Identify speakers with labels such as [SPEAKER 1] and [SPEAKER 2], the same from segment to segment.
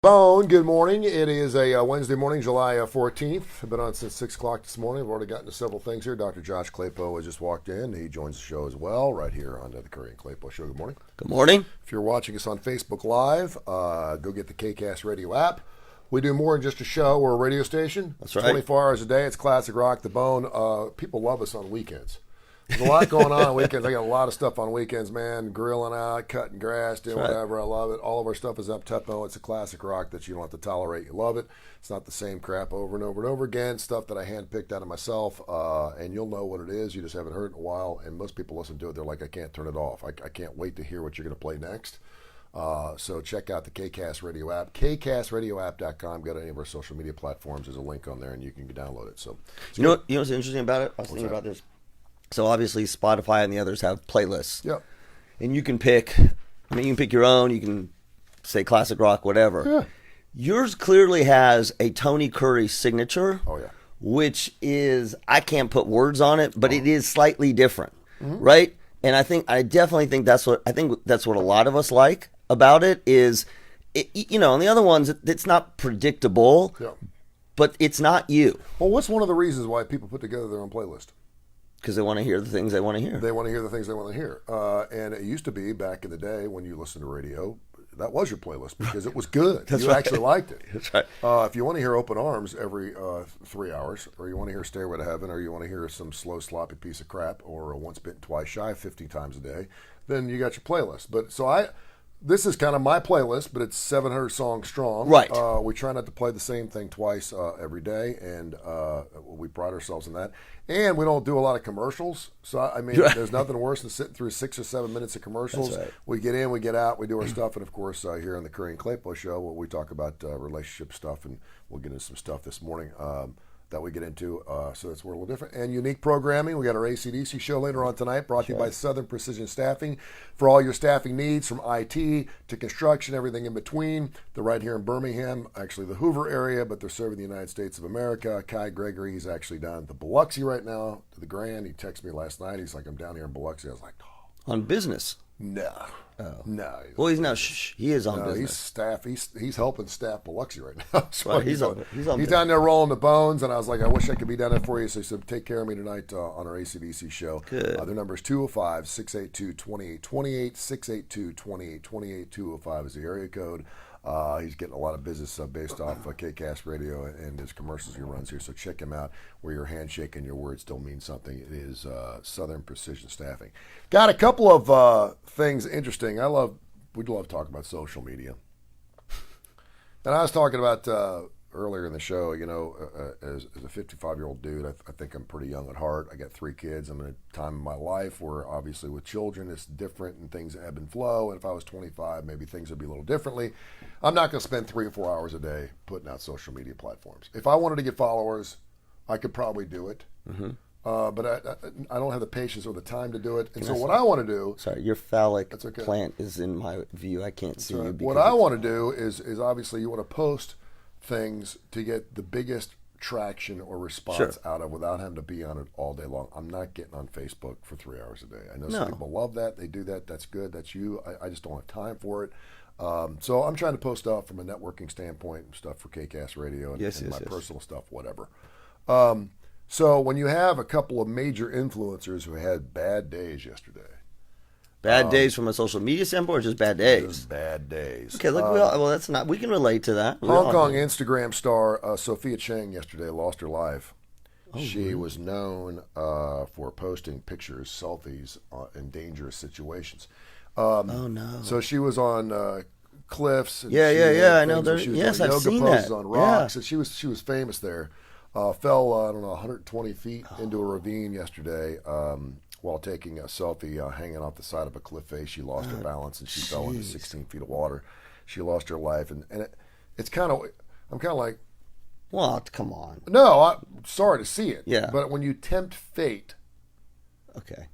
[SPEAKER 1] Bone, good morning. It is a Wednesday morning, July 14th. I've been on since 6 o'clock this morning. I've already gotten to several things here. Dr. Josh Klapow has just walked in. He joins the show as well, right here on the Kurre and Klapow Show. Good morning.
[SPEAKER 2] Good morning.
[SPEAKER 1] If you're watching us on Facebook Live, go get the KCast radio app. We do more than just a show or a radio station.
[SPEAKER 2] That's right.
[SPEAKER 1] 24 hours a day. It's classic rock, the Bone. People love us on weekends. There's a lot going on weekends. I got a lot of stuff on weekends, man. Grilling out, cutting grass, doing whatever. I love it. All of our stuff is up tempo. It's a classic rock that you don't have to tolerate. You love it. It's not the same crap over and over and over again. Stuff that I handpicked out of myself, and you'll know what it is. You just haven't heard it in a while. And most people listen to it. They're like, I can't turn it off. I can't wait to hear what you're going to play next. So check out the KCast radio app, kcastradioapp.com. Go to any of our social media platforms. There's a link on there, and you can download it. So
[SPEAKER 2] you know what's interesting about it? I was thinking about this. So obviously Spotify and the others have playlists.
[SPEAKER 1] Yep.
[SPEAKER 2] And you can pick, you can pick your own. You can say classic rock, whatever.
[SPEAKER 1] Yeah.
[SPEAKER 2] Yours clearly has a Tony Curry signature.
[SPEAKER 1] Oh, yeah.
[SPEAKER 2] Which is, I can't put words on it, but it is slightly different, right? And I definitely think that's what a lot of us like about it is, and the other ones, it's not predictable, but it's not you.
[SPEAKER 1] Well, what's one of the reasons why people put together their own playlist?
[SPEAKER 2] Because they want to hear the things they want to hear.
[SPEAKER 1] They want to hear the things they want to hear. And it used to be back in the day when you listened to radio, that was your playlist because it was good. You actually liked it.
[SPEAKER 2] That's right.
[SPEAKER 1] If you want to hear Open Arms every 3 hours, or you want to hear Stairway to Heaven, or you want to hear some slow, sloppy piece of crap, or Once Bitten, Twice Shy 50 times a day, then you got your playlist. But this is kind of my playlist, but it's 700 songs strong.
[SPEAKER 2] Right.
[SPEAKER 1] We try not to play the same thing twice every day, and we pride ourselves in that. And we don't do a lot of commercials. So, there's nothing worse than sitting through 6 or 7 minutes of commercials.
[SPEAKER 2] That's right.
[SPEAKER 1] We get in, we get out, we do our stuff. And, of course, here on the Kurre and Klapow Show, we talk about relationship stuff, and we'll get into some stuff this morning that we get into. So that's a little different. And unique programming. We got our AC/DC show later on tonight, brought to you by Southern Precision Staffing. For all your staffing needs, from IT to construction, everything in between. They're right here in Birmingham, actually the Hoover area, but they're serving the United States of America. Kai Gregory, he's actually down at the Biloxi right now, to the Grand. He texted me last night. He's like, I'm down here in Biloxi. I was like, oh.
[SPEAKER 2] On business?
[SPEAKER 1] No.
[SPEAKER 2] Oh.
[SPEAKER 1] No.
[SPEAKER 2] Well, he's not. He is on business.
[SPEAKER 1] He's staff. He's helping staff Biloxi right now. So
[SPEAKER 2] right, he's on
[SPEAKER 1] down there rolling the bones, and I was like, I wish I could be down there for you. So he said, take care of me tonight on our AC/DC show.
[SPEAKER 2] Good.
[SPEAKER 1] Their number is 205-682-2828, 682-2828, 205 is the area code. He's getting a lot of business based off KCast Radio and his commercials he runs here. So check him out. Where your handshake and your words still mean something. It is Southern Precision Staffing. Got a couple of things interesting. We'd love talking about social media. And I was talking about earlier in the show, as a 55-year-old dude, I think I'm pretty young at heart. I got 3 kids. I'm in a time in my life where obviously with children it's different and things ebb and flow. And if I was 25, maybe things would be a little differently. I'm not going to spend 3 or 4 hours a day putting out social media platforms. If I wanted to get followers, I could probably do it. Mm-hmm. But I don't have the patience or the time to do it. And so what I want to do...
[SPEAKER 2] Sorry, your phallic plant is in my view. I can't see you.
[SPEAKER 1] What I want to do is obviously you want to post things to get the biggest traction or response out of without having to be on it all day long. I'm not getting on Facebook for 3 hours a day. I know some people love that. They do that. That's good. That's you. I just don't have time for it. So I'm trying to post stuff from a networking standpoint and stuff for KCast Radio and my personal stuff, whatever. So when you have a couple of major influencers who had bad days yesterday.
[SPEAKER 2] Bad days from a social media standpoint, or just bad days?
[SPEAKER 1] Just bad days.
[SPEAKER 2] Okay, look, that's not. We can relate to that.
[SPEAKER 1] Hong Kong Instagram star Sophia Cheng yesterday lost her life. She was known for posting pictures, selfies in dangerous situations.
[SPEAKER 2] Oh no!
[SPEAKER 1] So she was on cliffs. And
[SPEAKER 2] I know.
[SPEAKER 1] Yes,
[SPEAKER 2] I've seen that.
[SPEAKER 1] Yoga poses on rocks. And she was famous there. Fell 120 feet into a ravine yesterday. While taking a selfie hanging off the side of a cliff face. She lost her balance and she fell into 16 feet of water. She lost her life. And it's kind of, I'm kind of like,
[SPEAKER 2] what? Come on.
[SPEAKER 1] No, I'm sorry to see it.
[SPEAKER 2] Yeah.
[SPEAKER 1] But when you tempt fate.
[SPEAKER 2] Okay.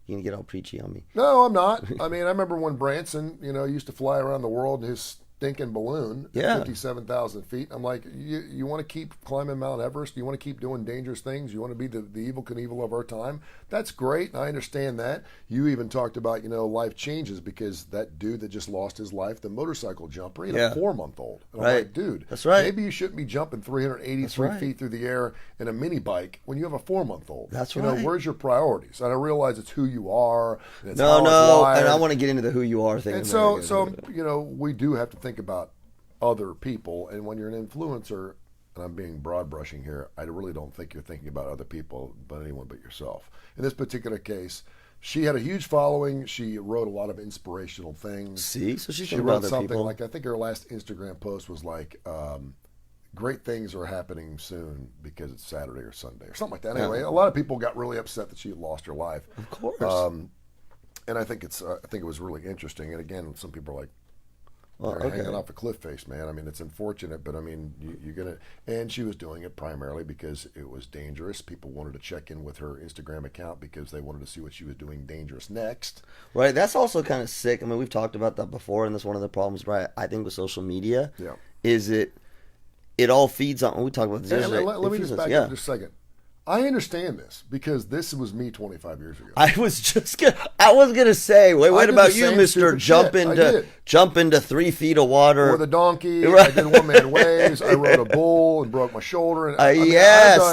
[SPEAKER 2] You gonna get all preachy on me?
[SPEAKER 1] No, I'm not. I remember when Branson, used to fly around the world in his stinking balloon at 57,000 feet. I'm like, you want to keep climbing Mount Everest? You want to keep doing dangerous things? You want to be the Evel Knievel of our time? That's great. I understand that. You even talked about, life changes because that dude that just lost his life, the motorcycle jumper, he had a 4-month-old. And I'm like, dude,
[SPEAKER 2] that's right.
[SPEAKER 1] Maybe you shouldn't be jumping 383 feet through the air in a mini bike when you have a 4-month-old.
[SPEAKER 2] That's right.
[SPEAKER 1] Where's your priorities? And I realize it's who you are. And it's
[SPEAKER 2] and I want to get into the who you are thing.
[SPEAKER 1] And so we do have to think about other people, and when you're an influencer, and I'm being broad brushing here, I really don't think you're thinking about other people, but anyone but yourself. In this particular case, she had a huge following. She wrote a lot of inspirational things.
[SPEAKER 2] So she
[SPEAKER 1] wrote something like, I think her last Instagram post was like, great things are happening soon because it's Saturday or Sunday or something like that. Anyway, a lot of people got really upset that she had lost her life.
[SPEAKER 2] Of course.
[SPEAKER 1] And I think it was really interesting. And again, some people are like, they're hanging off a cliff face, man. I mean, it's unfortunate, but I mean, you're gonna. And she was doing it primarily because it was dangerous. People wanted to check in with her Instagram account because they wanted to see what she was doing dangerous next.
[SPEAKER 2] Right. That's also kind of sick. I mean, we've talked about that before, and that's one of the problems, right? I think with social media, is it all feeds on. We talked about this yesterday.
[SPEAKER 1] Let me just back up just a second. I understand this because this was me 25 years ago.
[SPEAKER 2] I was gonna say, what about you, Mister? Jump into 3 feet of water.
[SPEAKER 1] Or the donkey. Right. I did one-man waves. I rode a bull and broke my shoulder. And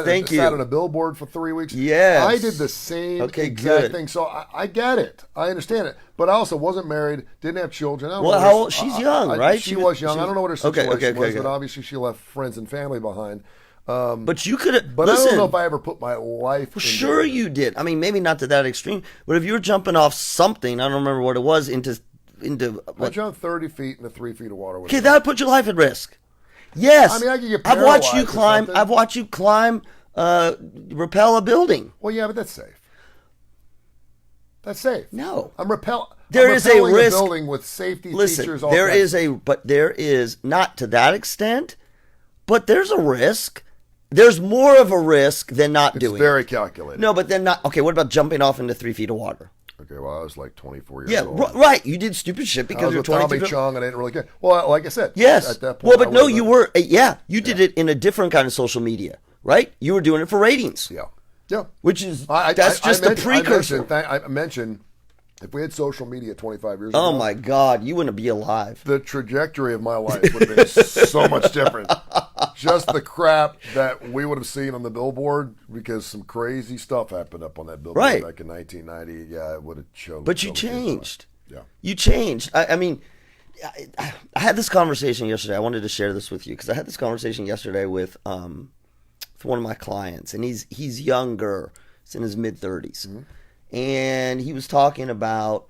[SPEAKER 2] thank you.
[SPEAKER 1] Sat on a billboard for 3 weeks.
[SPEAKER 2] Yes.
[SPEAKER 1] I did the same exact thing. So I get it. I understand it. But I also wasn't married, didn't have children.
[SPEAKER 2] How old? She's young, right?
[SPEAKER 1] She was young. I don't know what her situation was, but obviously she left friends and family behind.
[SPEAKER 2] But you could have.
[SPEAKER 1] But listen, I don't know if I ever put my life.
[SPEAKER 2] Well, sure, you did. I mean, maybe not to that extreme. But if you were jumping off something, I don't remember what it was, into.
[SPEAKER 1] I jumped 30 feet into 3 feet of water.
[SPEAKER 2] Okay, that would put your life at risk. Yes.
[SPEAKER 1] I mean, I could get
[SPEAKER 2] I've watched you climb. Rappel a building.
[SPEAKER 1] Well, yeah, but that's safe. That's safe.
[SPEAKER 2] No,
[SPEAKER 1] There is a
[SPEAKER 2] risk.
[SPEAKER 1] A building with safety features.
[SPEAKER 2] But there is not to that extent. But there's a risk. There's more of a risk than not doing it.
[SPEAKER 1] It's very calculated.
[SPEAKER 2] No, but then not. Okay, what about jumping off into 3 feet of water?
[SPEAKER 1] Okay, well, I was like 24 years old.
[SPEAKER 2] Yeah, right. You did stupid shit because you're 22.
[SPEAKER 1] Tommy Chung, and I didn't really care. Well, like I said,
[SPEAKER 2] yes.
[SPEAKER 1] At that point,
[SPEAKER 2] well, but no, you were. You did it in a different kind of social media, right? You were doing it for ratings.
[SPEAKER 1] Yeah.
[SPEAKER 2] Which is that's just a precursor.
[SPEAKER 1] I mentioned if we had social media 25 years ago.
[SPEAKER 2] Oh my God, you wouldn't be alive.
[SPEAKER 1] The trajectory of my life would have been so much different. Just the crap that we would have seen on the billboard because some crazy stuff happened up on that billboard back in 1990. Yeah, it would have showed.
[SPEAKER 2] But you changed.
[SPEAKER 1] Yeah.
[SPEAKER 2] You changed. I mean, I had this conversation yesterday. I wanted to share this with you because I had this conversation yesterday with one of my clients, and he's younger. He's in his mid-30s. Mm-hmm. And he was talking about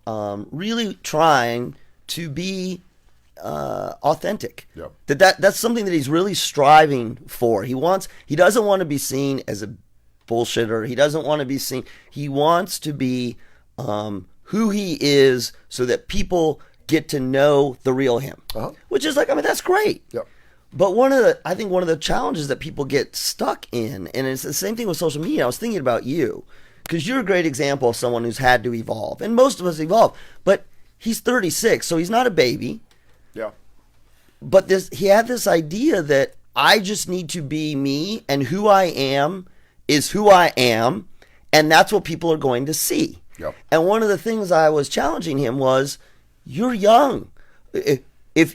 [SPEAKER 2] really trying to be authentic.
[SPEAKER 1] Yep.
[SPEAKER 2] That's something that he's really striving for. He doesn't want to be seen as a bullshitter. He doesn't want to be seen. He wants to be who he is so that people get to know the real him. Uh-huh. Which is that's great.
[SPEAKER 1] Yep.
[SPEAKER 2] But I think one of the challenges that people get stuck in, and it's the same thing with social media. I was thinking about you. Because you're a great example of someone who's had to evolve. And most of us evolve. But he's 36, so he's not a baby.
[SPEAKER 1] Yeah.
[SPEAKER 2] But he had this idea that I just need to be me, and who I am is who I am, and that's what people are going to see.
[SPEAKER 1] Yep.
[SPEAKER 2] And one of the things I was challenging him was, you're young. If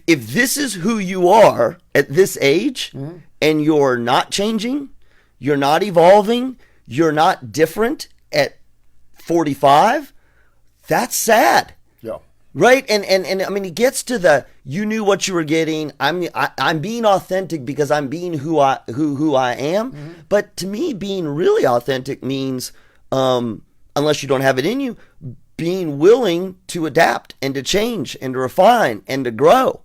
[SPEAKER 2] this is who you are at this age, mm-hmm. and you're not changing, you're not evolving, you're not different at 45, that's sad.
[SPEAKER 1] Yeah.
[SPEAKER 2] Right? And I mean, it gets to you knew what you were getting. I'm being authentic because I'm being who I am. Mm-hmm. But to me, being really authentic means, unless you don't have it in you, being willing to adapt and to change and to refine and to grow.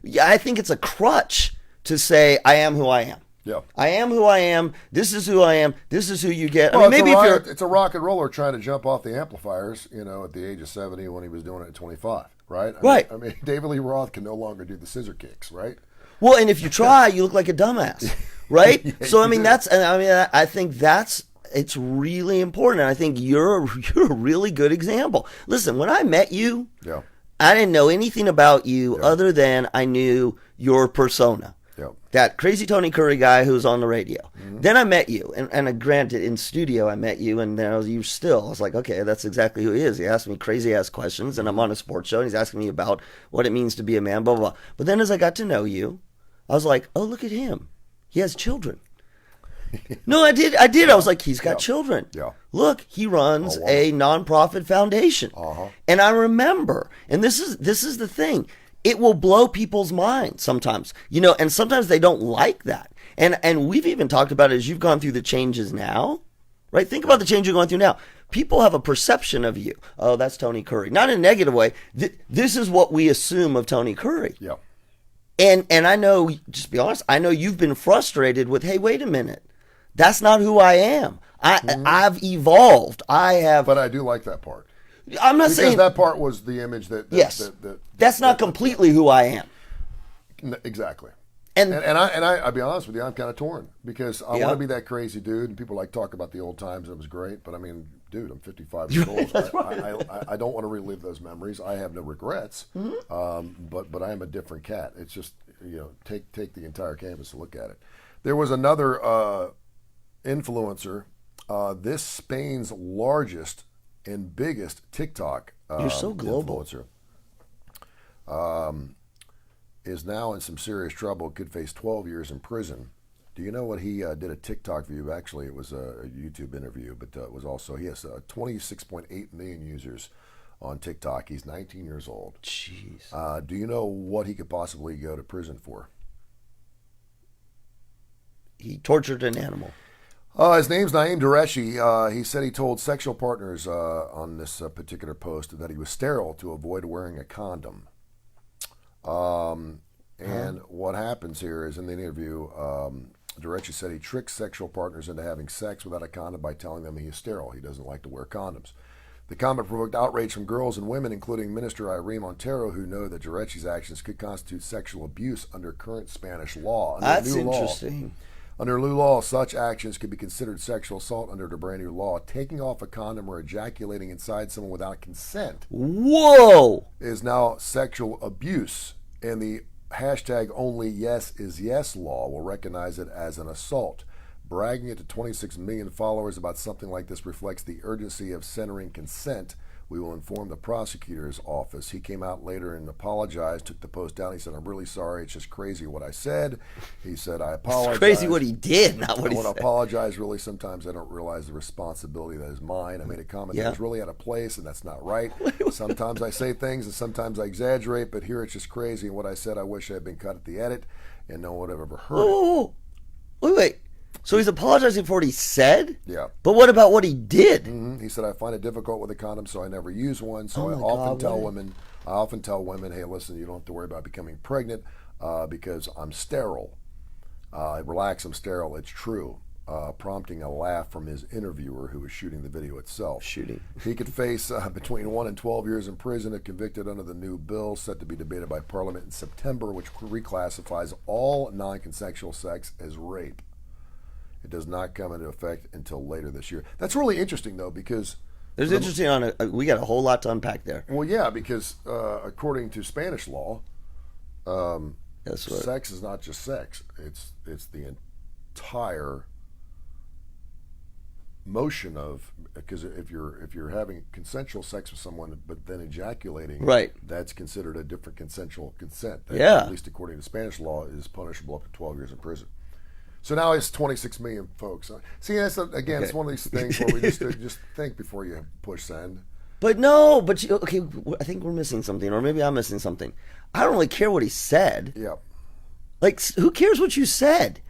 [SPEAKER 2] Yeah, I think it's a crutch to say, I am who I am.
[SPEAKER 1] Yeah,
[SPEAKER 2] I am who I am. This is who I am. This is who you get.
[SPEAKER 1] Well, maybe it's a rock and roller trying to jump off the amplifiers, at the age of 70 when he was doing it at 25, right? I mean, David Lee Roth can no longer do the scissor kicks, right?
[SPEAKER 2] Well, and if you try, you look like a dumbass, right?
[SPEAKER 1] Yeah,
[SPEAKER 2] so I mean, I think it's really important. And I think you're a really good example. Listen, when I met you, I didn't know anything about you other than I knew your persona.
[SPEAKER 1] Yep.
[SPEAKER 2] That crazy Tony Curry guy who's on the radio. Then I met you, and granted, in studio I met you, and then you still. I was like, okay, that's exactly who he is. He asked me crazy ass questions, and I'm on a sports show, and he's asking me about what it means to be a man, blah, blah, blah. But then as I got to know you, I was like, oh, look at him. He has children. No, I did. I was like, he's got children.
[SPEAKER 1] Yeah.
[SPEAKER 2] Look, he runs a nonprofit foundation. And I remember, and this is the thing. It will blow people's minds sometimes, and sometimes they don't like that. And we've even talked about it as you've gone through the changes now, right? Think about the change you're going through now. People have a perception of you. Oh, that's Tony Curry. Not in a negative way. This is what we assume of Tony Curry.
[SPEAKER 1] Yeah.
[SPEAKER 2] And I know, just be honest, I know you've been frustrated with, hey, wait a minute. That's not who I am. I've evolved. But
[SPEAKER 1] I do like that part.
[SPEAKER 2] I'm not saying
[SPEAKER 1] that part was the image that
[SPEAKER 2] yes, that's not completely who I am.
[SPEAKER 1] Exactly.
[SPEAKER 2] And
[SPEAKER 1] I'll be honest with you, I'm kind of torn because I want to be that crazy dude, and people talk about the old times. It was great, but I mean, dude, I'm 55 years old.
[SPEAKER 2] That's right.
[SPEAKER 1] I don't want to relive those memories. I have no regrets, but I am a different cat. It's just take the entire canvas and look at it. There was another influencer, this Spain's largest and biggest TikTok
[SPEAKER 2] You're so global.
[SPEAKER 1] influencer, is now in some serious trouble, could face 12 years in prison. Do you know what he did a TikTok view? Actually, it was a YouTube interview, but it was also, he has 26.8 million users on TikTok. He's 19 years old.
[SPEAKER 2] Jeez.
[SPEAKER 1] Do you know what he could possibly go to prison for?
[SPEAKER 2] He tortured an animal.
[SPEAKER 1] His name's Naeem Dureshi. He said he told sexual partners on this particular post that he was sterile to avoid wearing a condom. And what happens here is in the interview, Dureshi said he tricks sexual partners into having sex without a condom by telling them he is sterile. He doesn't like to wear condoms. The comment provoked outrage from girls and women, including Minister Irene Montero, who know that Dureshi's actions could constitute sexual abuse under current Spanish law.
[SPEAKER 2] That's interesting.
[SPEAKER 1] Under new law, such actions could be considered sexual assault under the brand new law. Taking off a condom or ejaculating inside someone without consent
[SPEAKER 2] Whoa!
[SPEAKER 1] is now sexual abuse. And the hashtag only yes is yes law will recognize it as an assault. Bragging it to 26 million followers about something like this reflects the urgency of centering consent. We will inform the prosecutor's office. He came out later and apologized, took the post down. He said, I'm really sorry. It's just crazy what I said. He said, I apologize.
[SPEAKER 2] It's crazy what he did, not what he said.
[SPEAKER 1] I want to apologize. Really, sometimes I don't realize the responsibility that is mine. I made a comment that was really out of place, and that's not right. Sometimes I say things, and sometimes I exaggerate, but here it's just crazy. And what I said, I wish I had been cut at the edit, and no one would have ever heard it.
[SPEAKER 2] Wait. So he's apologizing for what he said?
[SPEAKER 1] Yeah.
[SPEAKER 2] But what about what he did?
[SPEAKER 1] He said, I find it difficult with a condom, so I never use one. So I often tell women, hey, listen, you don't have to worry about becoming pregnant because I'm sterile. Relax, I'm sterile. It's true. Prompting a laugh from his interviewer who was shooting the video itself. He could face between 1 and 12 years in prison if convicted under the new bill set to be debated by Parliament in September, which reclassifies all non-consensual sex as rape. It does not come into effect until later this year. That's really interesting, though, because
[SPEAKER 2] there's interesting we got a whole lot to unpack there.
[SPEAKER 1] Well, yeah, because according to Spanish law, sex is not just sex. It's the entire motion of, because if you're having consensual sex with someone but then ejaculating,
[SPEAKER 2] right,
[SPEAKER 1] that's considered a different consensual consent. That,
[SPEAKER 2] yeah,
[SPEAKER 1] at least according to Spanish law, is punishable up to 12 years in prison. So now it's 26 million folks. See, that's again, it's one of these things where we just think before you push send.
[SPEAKER 2] But I think we're missing something, or maybe I'm missing something. I don't really care what he said.
[SPEAKER 1] Yeah.
[SPEAKER 2] Like, who cares what you said?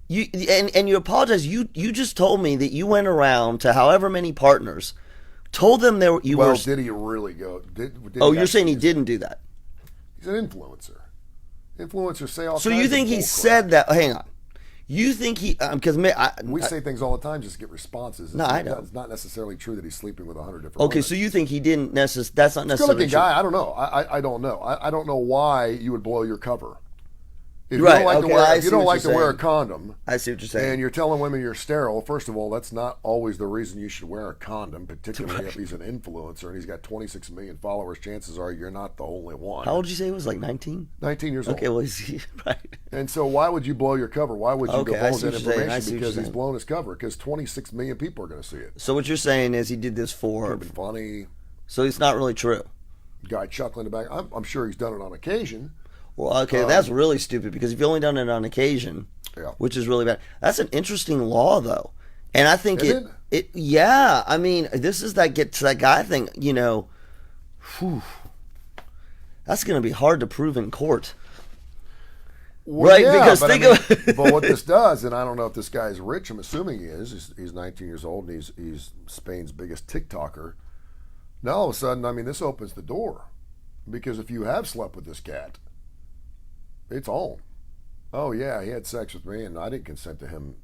[SPEAKER 2] You you apologize. You just told me that you went around to however many partners, told them you were.
[SPEAKER 1] Well, did he really go?
[SPEAKER 2] You're saying he didn't do that?
[SPEAKER 1] He's an influencer. Influencers say all.
[SPEAKER 2] So you think he said that? Hang on. You think he? Because
[SPEAKER 1] we say things all the time just to get responses.
[SPEAKER 2] No, I know.
[SPEAKER 1] It's not necessarily true that he's sleeping with 100 different.
[SPEAKER 2] Okay,
[SPEAKER 1] women.
[SPEAKER 2] so you think he didn't necessarily? That's not necessarily.
[SPEAKER 1] Good-looking guy. I don't know. I don't know. I don't know why you would blow your cover. If you
[SPEAKER 2] Right,
[SPEAKER 1] don't like
[SPEAKER 2] okay,
[SPEAKER 1] to wear,
[SPEAKER 2] I
[SPEAKER 1] if you
[SPEAKER 2] see
[SPEAKER 1] don't
[SPEAKER 2] what
[SPEAKER 1] like to
[SPEAKER 2] you're
[SPEAKER 1] wear a
[SPEAKER 2] saying.
[SPEAKER 1] condom,
[SPEAKER 2] I see what you're saying.
[SPEAKER 1] and you're telling women you're sterile, first of all, that's not always the reason you should wear a condom, particularly if he's an influencer and he's got 26 million followers. Chances are you're not the only one.
[SPEAKER 2] How old did you say he was? Like 19?
[SPEAKER 1] 19 years old.
[SPEAKER 2] Okay, well, he's right.
[SPEAKER 1] And so why would you blow your cover? Why would you
[SPEAKER 2] Okay, I
[SPEAKER 1] divulge
[SPEAKER 2] see
[SPEAKER 1] that
[SPEAKER 2] what you're saying. I
[SPEAKER 1] information?
[SPEAKER 2] see what
[SPEAKER 1] Because
[SPEAKER 2] you're
[SPEAKER 1] he's
[SPEAKER 2] saying.
[SPEAKER 1] blown his cover. Because 26 million people are going to see it.
[SPEAKER 2] So what you're saying is he did this for...
[SPEAKER 1] Could have been funny.
[SPEAKER 2] So it's not really true.
[SPEAKER 1] Guy chuckling in the back. I'm sure he's done it on occasion.
[SPEAKER 2] Well, okay, that's really stupid because if you've only done it on occasion,
[SPEAKER 1] Yeah.
[SPEAKER 2] which is really bad. That's an interesting law, though, and I think
[SPEAKER 1] Is
[SPEAKER 2] it. Yeah, I mean, this is that get to that guy thing. You know, that's going to be hard to prove in court,
[SPEAKER 1] Well,
[SPEAKER 2] right?
[SPEAKER 1] yeah,
[SPEAKER 2] Because
[SPEAKER 1] but
[SPEAKER 2] think
[SPEAKER 1] of but what this does, and I don't know if this guy is rich. I'm assuming he is. He's 19 years old, and he's Spain's biggest TikToker. Now all of a sudden, I mean, this opens the door because if you have slept with this cat, it's on. Oh yeah, he had sex with me, and I didn't consent to him,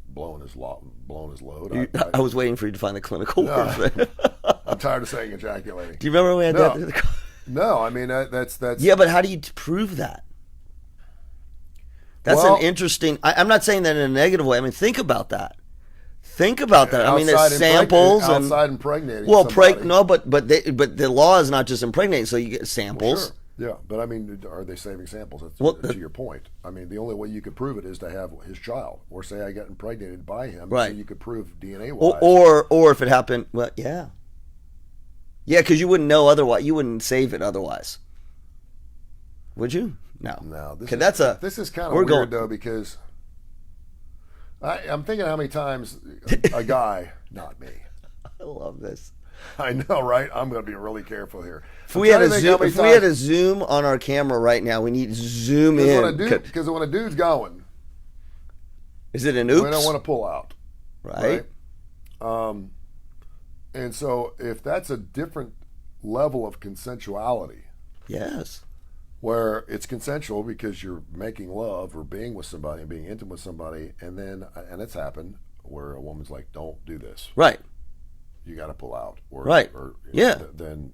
[SPEAKER 1] blowing his load.
[SPEAKER 2] I was waiting for you to find the clinical word for it.
[SPEAKER 1] I'm tired of saying ejaculating.
[SPEAKER 2] Do you remember when we had
[SPEAKER 1] No.
[SPEAKER 2] that?
[SPEAKER 1] No, I mean that's
[SPEAKER 2] Yeah, but how do you prove that? That's
[SPEAKER 1] Well-
[SPEAKER 2] an interesting. I'm not saying that in a negative way. I mean, think about that. Think about that. I mean, there's samples and
[SPEAKER 1] outside impregnating.
[SPEAKER 2] well,
[SPEAKER 1] somebody.
[SPEAKER 2] no, but the law is not just impregnating. So you get samples.
[SPEAKER 1] Sure. Yeah, but I mean, are they saving samples? That's,
[SPEAKER 2] Well,
[SPEAKER 1] to your point. I mean, the only way you could prove it is to have his child, or say I got impregnated by him,
[SPEAKER 2] Right.
[SPEAKER 1] so you could prove DNA wise.
[SPEAKER 2] Or if it happened, well, yeah, because you wouldn't know otherwise. You wouldn't save it otherwise, would you? No.
[SPEAKER 1] No,
[SPEAKER 2] this
[SPEAKER 1] is kind of
[SPEAKER 2] we're
[SPEAKER 1] weird
[SPEAKER 2] going-
[SPEAKER 1] though, because I'm thinking how many times a guy, not me.
[SPEAKER 2] I love this.
[SPEAKER 1] I know, right? I'm going to be really careful here.
[SPEAKER 2] If we had a zoom on our camera right now, we need to zoom in.
[SPEAKER 1] Because when a dude's going,
[SPEAKER 2] Is it an oops?
[SPEAKER 1] we don't want to pull out,
[SPEAKER 2] right?
[SPEAKER 1] And so if that's a different level of consensuality,
[SPEAKER 2] Yes.
[SPEAKER 1] where it's consensual because you're making love or being with somebody and being intimate with somebody, and it's happened where a woman's like, "Don't do this,"
[SPEAKER 2] Right.
[SPEAKER 1] you got to pull out, or
[SPEAKER 2] Right.
[SPEAKER 1] or
[SPEAKER 2] Yeah.
[SPEAKER 1] then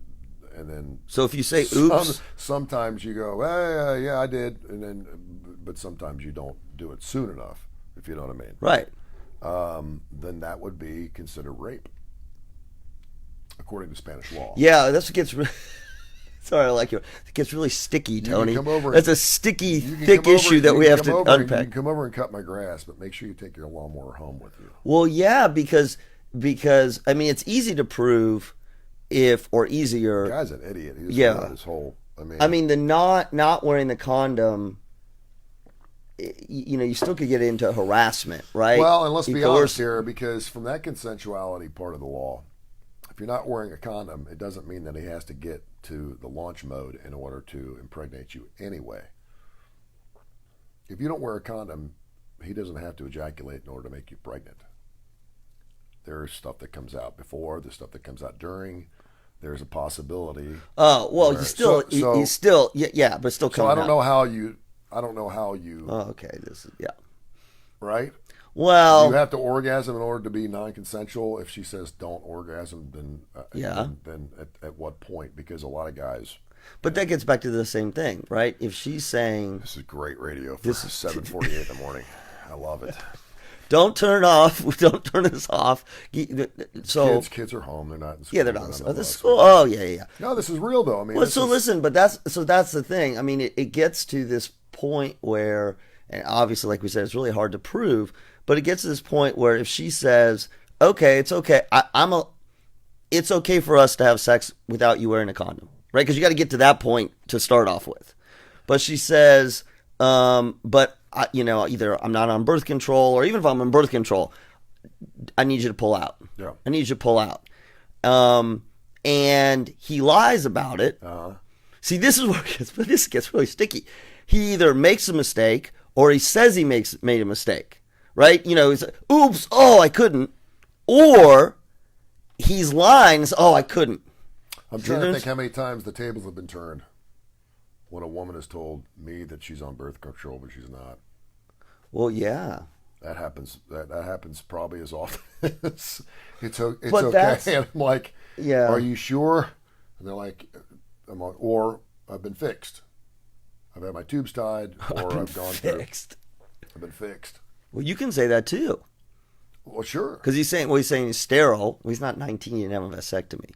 [SPEAKER 2] So if you say oops,
[SPEAKER 1] sometimes you go, "Hey, yeah, I did," but sometimes you don't do it soon enough, if you know what I mean.
[SPEAKER 2] right.
[SPEAKER 1] Then that would be considered rape, according to Spanish law.
[SPEAKER 2] Yeah, that's what gets. Sorry, I like you. It gets really sticky, Tony.
[SPEAKER 1] come over
[SPEAKER 2] That's
[SPEAKER 1] and-
[SPEAKER 2] a sticky,
[SPEAKER 1] You can
[SPEAKER 2] thick
[SPEAKER 1] come over-
[SPEAKER 2] issue that
[SPEAKER 1] you
[SPEAKER 2] we
[SPEAKER 1] can
[SPEAKER 2] have
[SPEAKER 1] come
[SPEAKER 2] to
[SPEAKER 1] over and- You
[SPEAKER 2] unpack.
[SPEAKER 1] can come over and cut my grass, but make sure you take your lawnmower home with you.
[SPEAKER 2] Well, yeah, because I mean, it's easy to prove easier.
[SPEAKER 1] The guy's an idiot. He just
[SPEAKER 2] Yeah.
[SPEAKER 1] ruined his whole.
[SPEAKER 2] I mean, the not wearing the condom. You still could get into harassment, right?
[SPEAKER 1] Well, and let's be
[SPEAKER 2] Because-
[SPEAKER 1] honest here, because from that consensuality part of the law, if you're not wearing a condom, it doesn't mean that he has to get to the launch mode in order to impregnate you anyway. If you don't wear a condom, he doesn't have to ejaculate in order to make you pregnant. There's stuff that comes out before, there's stuff that comes out during. There's a possibility.
[SPEAKER 2] Oh well,
[SPEAKER 1] where-
[SPEAKER 2] he's still yeah, but still
[SPEAKER 1] So
[SPEAKER 2] coming
[SPEAKER 1] I don't
[SPEAKER 2] out.
[SPEAKER 1] know how you.
[SPEAKER 2] Oh, okay, this is yeah.
[SPEAKER 1] Right?
[SPEAKER 2] Well,
[SPEAKER 1] You have to orgasm in order to be non-consensual. If she says don't orgasm, then
[SPEAKER 2] Yeah.
[SPEAKER 1] Then at what point? Because a lot of guys.
[SPEAKER 2] but that gets back to the same thing, right? If she's saying
[SPEAKER 1] This is great radio for 7:48 in the morning. I love it.
[SPEAKER 2] don't turn it off, don't turn this off. So
[SPEAKER 1] Kids are home. They're not in school.
[SPEAKER 2] yeah, they're not.
[SPEAKER 1] on
[SPEAKER 2] Oh,
[SPEAKER 1] the
[SPEAKER 2] the
[SPEAKER 1] bus.
[SPEAKER 2] school. Oh yeah.
[SPEAKER 1] No, this is real though. I mean,
[SPEAKER 2] Well,
[SPEAKER 1] this
[SPEAKER 2] so
[SPEAKER 1] is-
[SPEAKER 2] listen, but that's the thing. I mean, it gets to this point where, and obviously, like we said, it's really hard to prove. But it gets to this point where if she says, "Okay, it's okay. It's okay for us to have sex without you wearing a condom," right? Because you got to get to that point to start off with. But she says, "But either I'm not on birth control, or even if I'm on birth control, I need you to pull out.
[SPEAKER 1] Yeah.
[SPEAKER 2] I need you to pull out." And he lies about it. See, this is where this gets really sticky. He either makes a mistake or he says he made a mistake, right? He's like, "Oops, oh, I couldn't," or he's lying. And says, "Oh, I couldn't."
[SPEAKER 1] I'm trying to think how many times the tables have been turned when a woman has told me that she's on birth control, but she's not.
[SPEAKER 2] Well, yeah.
[SPEAKER 1] That happens. That happens probably as often as it's okay.
[SPEAKER 2] But that's-
[SPEAKER 1] And I'm like,
[SPEAKER 2] Yeah.
[SPEAKER 1] Are you sure? And they're like, or I've been fixed. I've had my tubes tied, or I've gone
[SPEAKER 2] fixed.
[SPEAKER 1] I've been fixed.
[SPEAKER 2] Well, you can say that too.
[SPEAKER 1] Well, sure.
[SPEAKER 2] Because he's saying he's sterile. Well, he's not 19. He didn't have a vasectomy.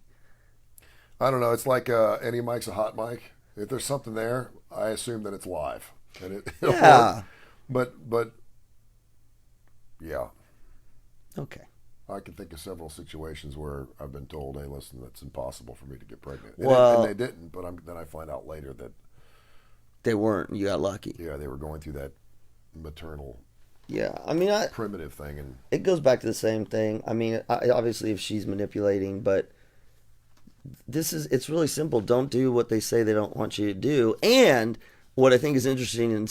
[SPEAKER 1] I don't know. It's like any mic's a hot mic. If there's something there, I assume that it's live, and it'll
[SPEAKER 2] Yeah.
[SPEAKER 1] work. But yeah.
[SPEAKER 2] Okay.
[SPEAKER 1] I can think of several situations where I've been told, "Hey, listen, that's impossible for me to get pregnant,"
[SPEAKER 2] Well,
[SPEAKER 1] and they didn't. But then I find out later that
[SPEAKER 2] they weren't. You got lucky.
[SPEAKER 1] yeah, they were going through that maternal,
[SPEAKER 2] Yeah, I mean,
[SPEAKER 1] primitive thing, and
[SPEAKER 2] it goes back to the same thing. I mean, obviously, if she's manipulating, but it's really simple. Don't do what they say they don't want you to do. And what I think is interesting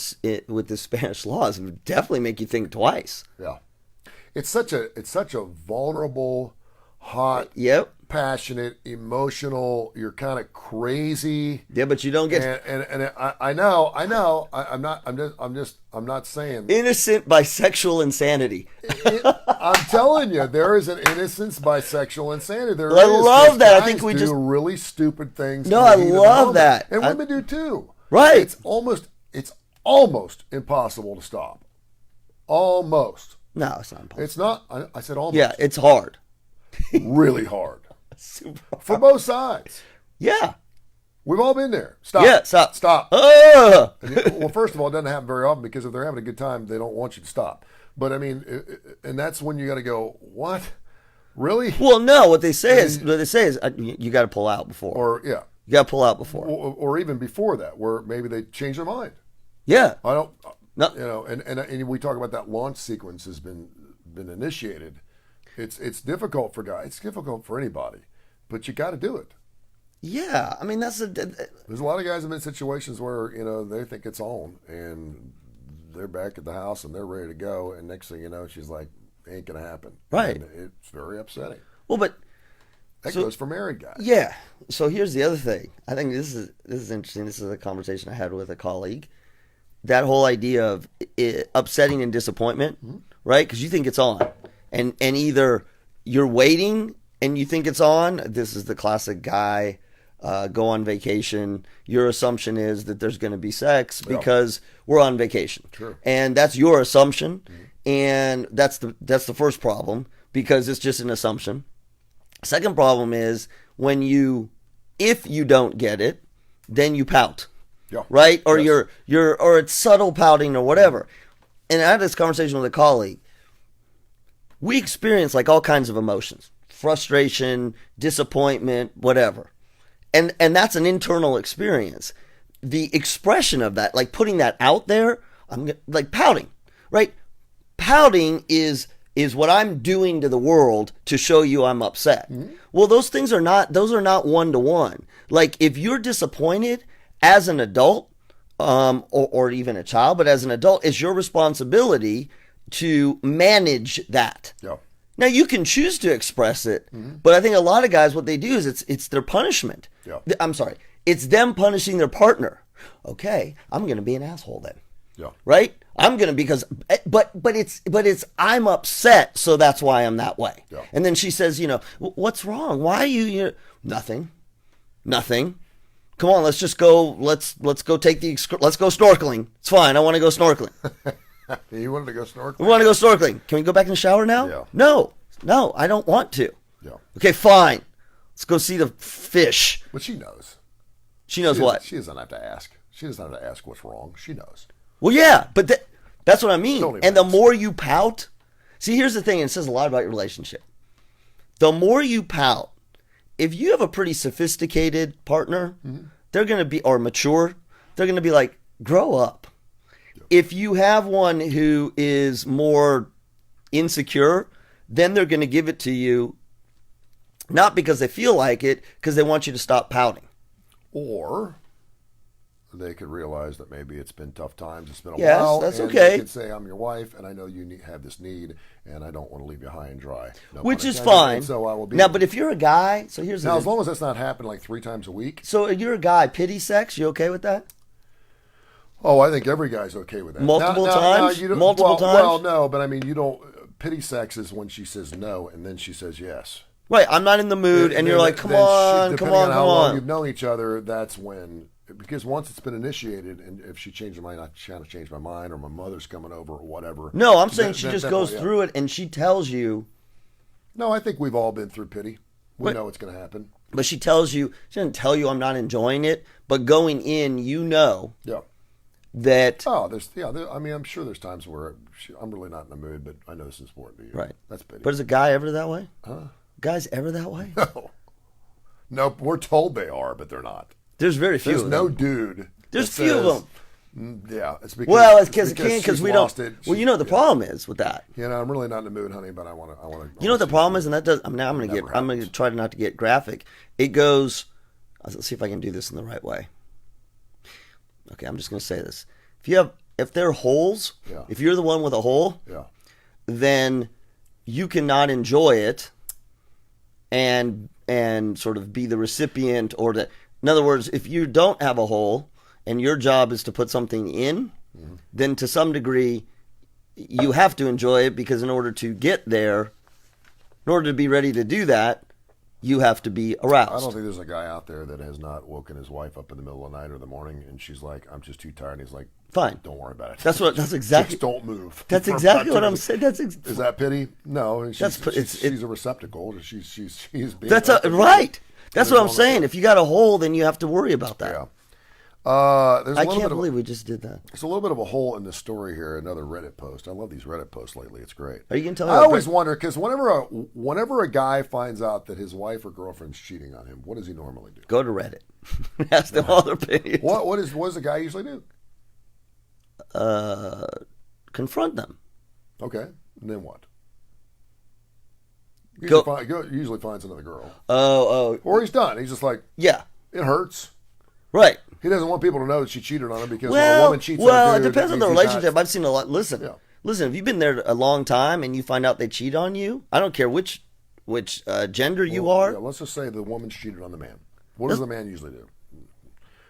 [SPEAKER 2] with the Spanish laws, it would definitely make you think twice.
[SPEAKER 1] yeah, it's such a vulnerable, hot,
[SPEAKER 2] Yep.
[SPEAKER 1] passionate, emotional. You're kind of crazy.
[SPEAKER 2] Yeah, but you don't get
[SPEAKER 1] And I know. I'm not saying.
[SPEAKER 2] innocent bisexual insanity.
[SPEAKER 1] I'm telling you, there is an innocence bisexual insanity. There
[SPEAKER 2] I
[SPEAKER 1] is,
[SPEAKER 2] love
[SPEAKER 1] 'cause
[SPEAKER 2] that. I
[SPEAKER 1] guys
[SPEAKER 2] think we
[SPEAKER 1] do
[SPEAKER 2] just
[SPEAKER 1] really stupid things.
[SPEAKER 2] No,
[SPEAKER 1] in the
[SPEAKER 2] I
[SPEAKER 1] heat of the
[SPEAKER 2] love
[SPEAKER 1] moment.
[SPEAKER 2] that.
[SPEAKER 1] And women do too.
[SPEAKER 2] Right.
[SPEAKER 1] It's almost impossible to stop. Almost.
[SPEAKER 2] No, it's not impossible.
[SPEAKER 1] It's not. I said almost.
[SPEAKER 2] Yeah, it's hard.
[SPEAKER 1] Really hard
[SPEAKER 2] Super
[SPEAKER 1] for both sides.
[SPEAKER 2] Yeah.
[SPEAKER 1] We've all been there. Stop.
[SPEAKER 2] Yeah, stop.
[SPEAKER 1] Stop.
[SPEAKER 2] Ugh.
[SPEAKER 1] Well, first of all, it doesn't happen very often because if they're having a good time, they don't want you to stop. But I mean, and that's when you got to go, what? Really?
[SPEAKER 2] Well, no. What they say is you got to pull out before.
[SPEAKER 1] Or yeah,
[SPEAKER 2] You got to pull out before.
[SPEAKER 1] or even before that, where maybe they change their mind.
[SPEAKER 2] Yeah.
[SPEAKER 1] I don't.
[SPEAKER 2] No.
[SPEAKER 1] You know, and we talk about that launch sequence has been initiated. It's difficult for guys. It's difficult for anybody, but you got to do it.
[SPEAKER 2] Yeah. I mean, there's
[SPEAKER 1] a lot of guys have been in situations where they think it's on and they're back at the house and they're ready to go, and next thing you know, she's like, "Ain't gonna happen."
[SPEAKER 2] Right.
[SPEAKER 1] And it's very upsetting.
[SPEAKER 2] Well, but
[SPEAKER 1] that goes for married guys.
[SPEAKER 2] Yeah. So here's the other thing. I think this is interesting. This is a conversation I had with a colleague. That whole idea of upsetting and disappointment, right? Because you think it's on, and either you're waiting and you think it's on. This is the classic guy. Go on vacation. Your assumption is that there's going to be sex because we're on vacation,
[SPEAKER 1] True.
[SPEAKER 2] And that's your assumption, and that's the first problem because it's just an assumption. Second problem is if you don't get it, then you pout, right? Or
[SPEAKER 1] yes.
[SPEAKER 2] or it's subtle pouting or whatever. And I had this conversation with a colleague. We experience like all kinds of emotions: frustration, disappointment, whatever. And that's an internal experience. The expression of that, like putting that out there, like pouting, right? Pouting is what I'm doing to the world to show you I'm upset. Mm-hmm. Well, those are not one-to-one. Like if you're disappointed as an adult, or even a child, but as an adult, it's your responsibility to manage that.
[SPEAKER 1] Yeah.
[SPEAKER 2] Now you can choose to express it, but I think a lot of guys, what they do is it's their punishment.
[SPEAKER 1] Yeah.
[SPEAKER 2] I'm sorry, it's them punishing their partner. Okay, I'm going to be an asshole then.
[SPEAKER 1] Yeah.
[SPEAKER 2] Right? I'm going to but it's I'm upset, so that's why I'm that way.
[SPEAKER 1] Yeah.
[SPEAKER 2] And then she says, what's wrong? Why are you nothing? Come on, let's just go. Let's go let's go snorkeling. It's fine. I want to go snorkeling.
[SPEAKER 1] You wanted to go snorkeling?
[SPEAKER 2] We want to go snorkeling. Can we go back in the shower now?
[SPEAKER 1] Yeah.
[SPEAKER 2] No, I don't want to.
[SPEAKER 1] Yeah.
[SPEAKER 2] Okay, fine. Let's go see the fish.
[SPEAKER 1] But she knows.
[SPEAKER 2] She knows what?
[SPEAKER 1] She doesn't have to ask. She doesn't have to ask what's wrong. She knows.
[SPEAKER 2] Well, yeah, but that's what I mean.
[SPEAKER 1] Totally
[SPEAKER 2] and the
[SPEAKER 1] makes
[SPEAKER 2] more you pout, see, here's the thing, and it says a lot about your relationship. The more you pout, if you have a pretty sophisticated partner, they're going to be, or mature, they're going to be like, grow up. Yep. If you have one who is more insecure, then they're going to give it to you, not because they feel like it, because they want you to stop pouting.
[SPEAKER 1] Or they could realize that maybe it's been tough times, it's been a
[SPEAKER 2] yes,
[SPEAKER 1] while.
[SPEAKER 2] That's
[SPEAKER 1] and
[SPEAKER 2] okay.
[SPEAKER 1] They could say, I'm your wife, and I know you have this need, and I don't want to leave you high and dry. No
[SPEAKER 2] Which is
[SPEAKER 1] intended,
[SPEAKER 2] fine.
[SPEAKER 1] So I will be.
[SPEAKER 2] Now, but if you're a guy, so here's the
[SPEAKER 1] as long as that's not happening like 3 times a week.
[SPEAKER 2] So if you're a guy, pity sex, you okay with that?
[SPEAKER 1] Oh, I think every guy's okay with that.
[SPEAKER 2] Multiple times? Multiple times?
[SPEAKER 1] Well, no, but I mean, you don't. Pity sex is when she says no, and then she says yes.
[SPEAKER 2] Right, I'm not in the mood, and you're like, come on.
[SPEAKER 1] How long you've known each other, that's when because once it's been initiated, and if she changed her mind, I kind of changed my mind, or my mother's coming over, or whatever.
[SPEAKER 2] No, I'm saying she just goes through it and she tells you.
[SPEAKER 1] No, I think we've all been through pity. We know it's going to happen.
[SPEAKER 2] But she tells you, she doesn't tell you I'm not enjoying it, but going in, you know.
[SPEAKER 1] Yeah.
[SPEAKER 2] That.
[SPEAKER 1] Oh, I mean, I'm sure there's times where I'm really not in the mood, but I know this is important to you.
[SPEAKER 2] Right.
[SPEAKER 1] That's pity.
[SPEAKER 2] But is a guy ever that way?
[SPEAKER 1] Huh?
[SPEAKER 2] Guys ever that way?
[SPEAKER 1] No. Nope, we're told they are, but they're not.
[SPEAKER 2] There's very few.
[SPEAKER 1] There's no dude.
[SPEAKER 2] There's few of them.
[SPEAKER 1] Yeah, it's because.
[SPEAKER 2] Well, it's because we don't. Well, you know what the problem is with that.
[SPEAKER 1] I'm really not in the mood, honey, but I want to.
[SPEAKER 2] You know what the problem is, and that does. I'm going to try not to get graphic. It goes. Let's see if I can do this in the right way. Okay, I'm just going to say this. If there are holes, if you're the one with a hole, then you cannot enjoy it, and sort of be the recipient or the. In other words, if you don't have a hole and your job is to put something in, then to some degree you have to enjoy it, because in order to get there, in order to be ready to do that, you have to be aroused.
[SPEAKER 1] I don't think there's a guy out there that has not woken his wife up in the middle of the night or the morning and she's like, I'm just too tired. And he's like,
[SPEAKER 2] fine,
[SPEAKER 1] don't worry about it.
[SPEAKER 2] That's exactly.
[SPEAKER 1] Just don't move.
[SPEAKER 2] That's exactly what I'm saying. Is
[SPEAKER 1] that pity? No, she's a receptacle. She's being.
[SPEAKER 2] That's right. That's what I'm saying. If you got a hole, then you have to worry about that.
[SPEAKER 1] Yeah.
[SPEAKER 2] I can't believe we just did that.
[SPEAKER 1] There's a little bit of a hole in the story here. Another Reddit post. I love these Reddit posts lately. It's great.
[SPEAKER 2] Are you going to tell me?
[SPEAKER 1] I always wonder, because whenever a guy finds out that his wife or girlfriend's cheating on him, what does he normally do?
[SPEAKER 2] Go to Reddit. Ask them all their opinions.
[SPEAKER 1] What does the guy usually do?
[SPEAKER 2] Confront them.
[SPEAKER 1] Okay. And then what? Usually finds another girl. Or he's done. He's just like, yeah, it hurts.
[SPEAKER 2] Right.
[SPEAKER 1] He doesn't want people to know that she cheated on him, because when a woman cheats on a dude,
[SPEAKER 2] it depends on the relationship. I've seen a lot. Listen, if you've been there a long time and you find out they cheat on you, I don't care which gender you are.
[SPEAKER 1] Yeah, let's just say the woman's cheated on the man. What does the man usually do?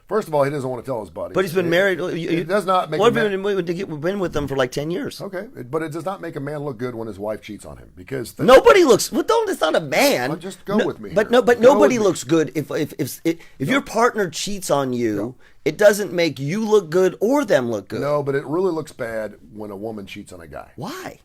[SPEAKER 1] First of all, he doesn't want to tell his buddies.
[SPEAKER 2] But he's been married.
[SPEAKER 1] It does not make.
[SPEAKER 2] We've been with them for like 10 years.
[SPEAKER 1] Okay, but it does not make a man look good when his wife cheats on him, because
[SPEAKER 2] nobody looks. Well, it's not a man.
[SPEAKER 1] Well, just go with me.
[SPEAKER 2] But nobody looks good if your partner cheats on you. No. It doesn't make you look good or them look good.
[SPEAKER 1] No, but it really looks bad when a woman cheats on a guy.
[SPEAKER 2] Why?